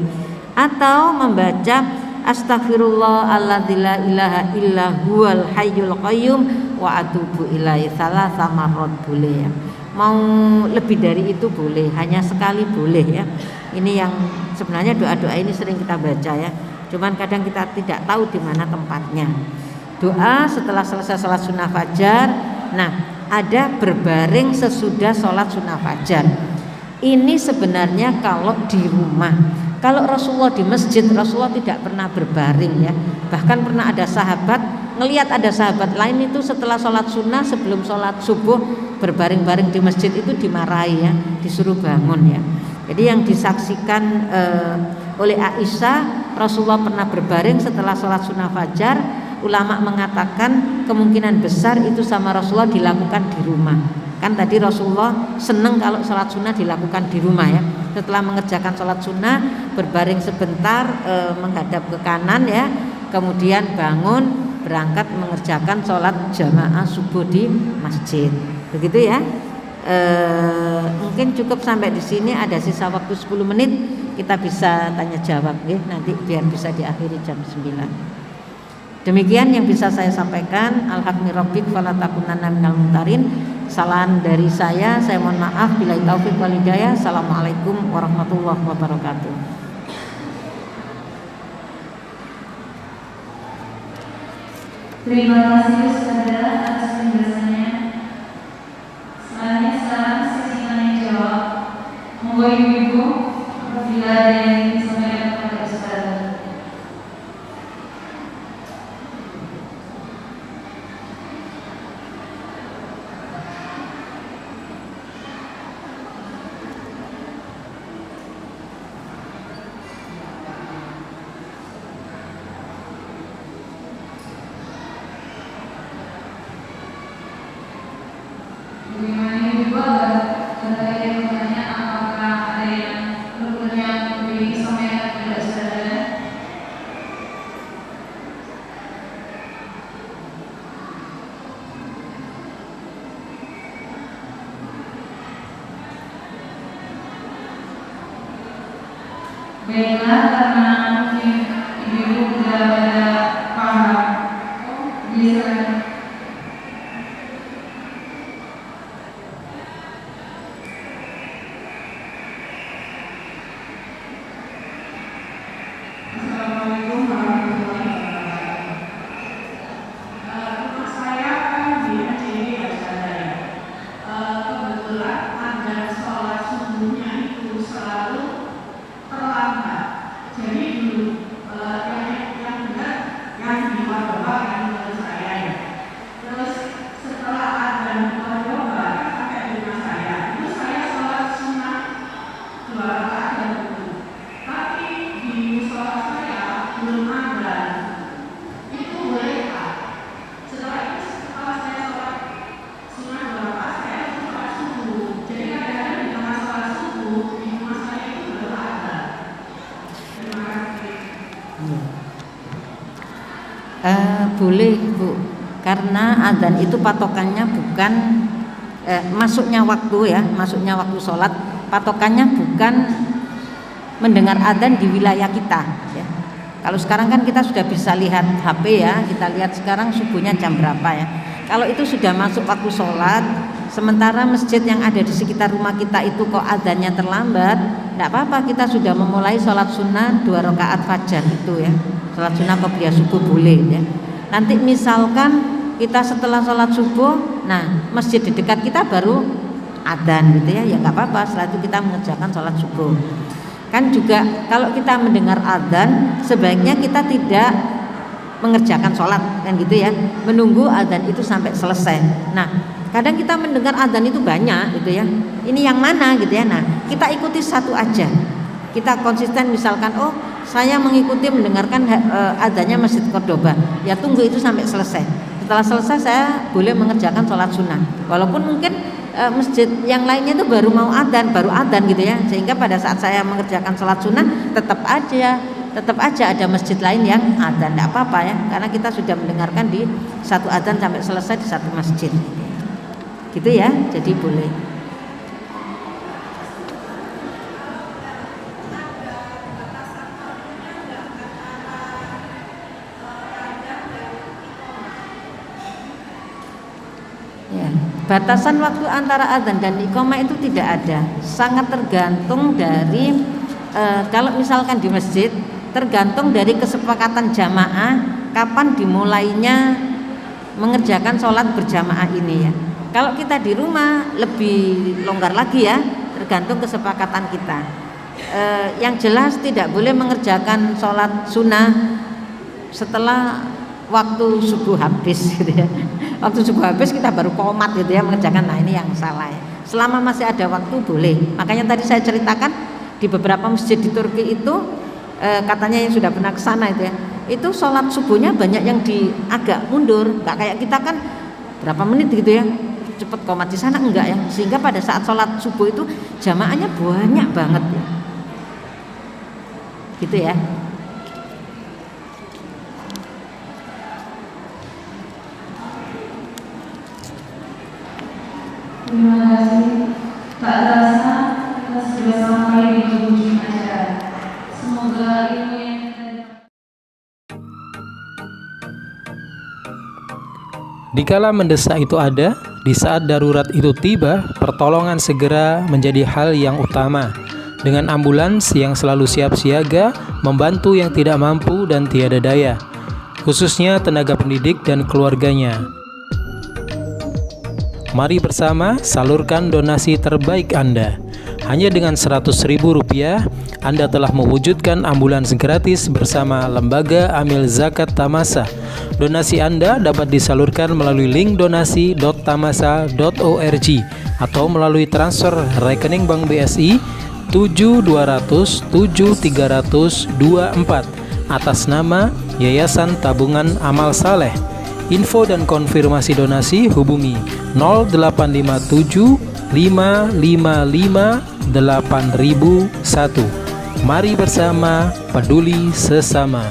Atau membaca astaghfirullah alladzi la ilaha illa huwal hayyul qayyum wa atubu ilaihi salasa marrat boleh ya. Mau lebih dari itu boleh, hanya sekali boleh ya. Ini yang sebenarnya doa-doa ini sering kita baca ya. Cuman kadang kita tidak tahu di mana tempatnya. Doa setelah selesai sholat sunnah fajar. Nah, ada berbaring sesudah sholat sunnah fajar. Ini sebenarnya kalau di rumah. Kalau Rasulullah di masjid, Rasulullah tidak pernah berbaring ya. Bahkan pernah ada sahabat ngelihat ada sahabat lain itu setelah sholat sunnah sebelum sholat subuh berbaring-baring di masjid, itu dimarahi ya, disuruh bangun ya. Jadi yang disaksikan oleh Aisyah, Rasulullah pernah berbaring setelah sholat sunnah fajar. Ulama mengatakan kemungkinan besar itu sama Rasulullah dilakukan di rumah. Kan tadi Rasulullah seneng kalau sholat sunnah dilakukan di rumah ya. Setelah mengerjakan sholat sunnah, berbaring sebentar menghadap ke kanan ya, kemudian bangun berangkat mengerjakan sholat jamaah subuh di masjid. Begitu ya. Mungkin cukup sampai di sini, ada sisa waktu 10 menit kita bisa tanya jawab ya, nanti biar bisa diakhiri jam 9. Demikian yang bisa saya sampaikan. Alhamdulillah fala takunanna minal mumtarin. Salam dari saya mohon maaf, billahi taufik wal hidayah. Assalamualaikum warahmatullahi wabarakatuh. Terima kasih Ustazah atas penjelasannya. Sekarang sesi tanya jawab. Monggo ibu-ibu apabila ada yang ingin disampaikan kepada Ustazah. Baiklah, karena mungkin ibu sudah pada paham, silakan. Assalamualaikum warahmatullahi wabarakatuh. Rumah saya kan di MCD ya saya. Kebetulan ada sholat subuhnya itu selalu terlambat. Jadi dulu yang benar yang di Warga kan menurut saya ya. Terus setelah ada Warga kan sampai di rumah saya itu saya sholat sunnah 2 rakaat dan wudhu. Tapi di sholat saya belum ada. Itu boleh Pak. Setelah itu setelah saya sholat sunnah 2 rakaat saya sholat subuh. Jadi kadang-kadang di tengah sholat subuh di rumah saya itu belum ada. Terima kasih. Boleh Bu, karena adzan itu patokannya bukan masuknya waktu ya, masuknya waktu sholat, patokannya bukan mendengar adzan di wilayah kita ya. Kalau sekarang kan kita sudah bisa lihat HP ya, kita lihat sekarang subuhnya jam berapa ya. Kalau itu sudah masuk waktu sholat, sementara masjid yang ada di sekitar rumah kita itu kok adzannya terlambat, tidak apa-apa, kita sudah memulai sholat sunnah 2 rakaat fajar itu ya. Sholat sunnah qobliyah subuh boleh ya. Nanti misalkan kita setelah sholat subuh, nah masjid di dekat kita baru adzan gitu ya nggak apa-apa, setelah itu kita mengerjakan sholat subuh. Kan juga kalau kita mendengar adzan sebaiknya kita tidak mengerjakan sholat kan gitu ya, menunggu adzan itu sampai selesai. Nah kadang kita mendengar adzan itu banyak gitu ya, ini yang mana gitu ya. Nah kita ikuti satu aja, kita konsisten, misalkan oh saya mengikuti mendengarkan adzannya Masjid Cordoba, ya tunggu itu sampai selesai. Setelah selesai saya boleh mengerjakan sholat sunnah, walaupun mungkin masjid yang lainnya itu baru mau adzan, gitu ya, sehingga pada saat saya mengerjakan sholat sunnah tetap aja ada masjid lain yang adzan, tidak apa-apa ya, karena kita sudah mendengarkan di satu adzan sampai selesai di satu masjid gitu ya, jadi boleh. Batasan waktu antara adzan dan iqamah itu tidak ada, sangat tergantung dari kalau misalkan di masjid tergantung dari kesepakatan jamaah kapan dimulainya mengerjakan sholat berjamaah ini ya. Kalau kita di rumah lebih longgar lagi ya, tergantung kesepakatan kita. Yang jelas tidak boleh mengerjakan sholat sunnah setelah waktu subuh habis gitu ya. Waktu subuh habis kita baru qomat gitu ya mengerjakan, nah ini yang salah ya. Selama masih ada waktu boleh. Makanya tadi saya ceritakan di beberapa masjid di Turki itu katanya yang sudah pernah ke sana itu ya, itu sholat subuhnya banyak yang agak mundur, nggak kayak kita kan berapa menit gitu ya cepet qomat. Di sana enggak ya, sehingga pada saat sholat subuh itu jamaahnya banyak banget ya gitu ya. Terima kasih. Tak terasa kita sudah sampai di ujung acara. Semoga ilmu yang Dikala mendesak itu ada, di saat darurat itu tiba, pertolongan segera menjadi hal yang utama. Dengan ambulans yang selalu siap siaga, membantu yang tidak mampu dan tiada daya, khususnya tenaga pendidik dan keluarganya. Mari bersama salurkan donasi terbaik Anda. Hanya dengan Rp100.000, Anda telah mewujudkan ambulans gratis bersama Lembaga Amil Zakat Tamasa. Donasi Anda dapat disalurkan melalui link donasi.tamasa.org atau melalui transfer rekening Bank BSI 72007324 atas nama Yayasan Tabungan Amal Saleh. Info dan konfirmasi donasi hubungi 0857 555 8001. Mari bersama, peduli sesama.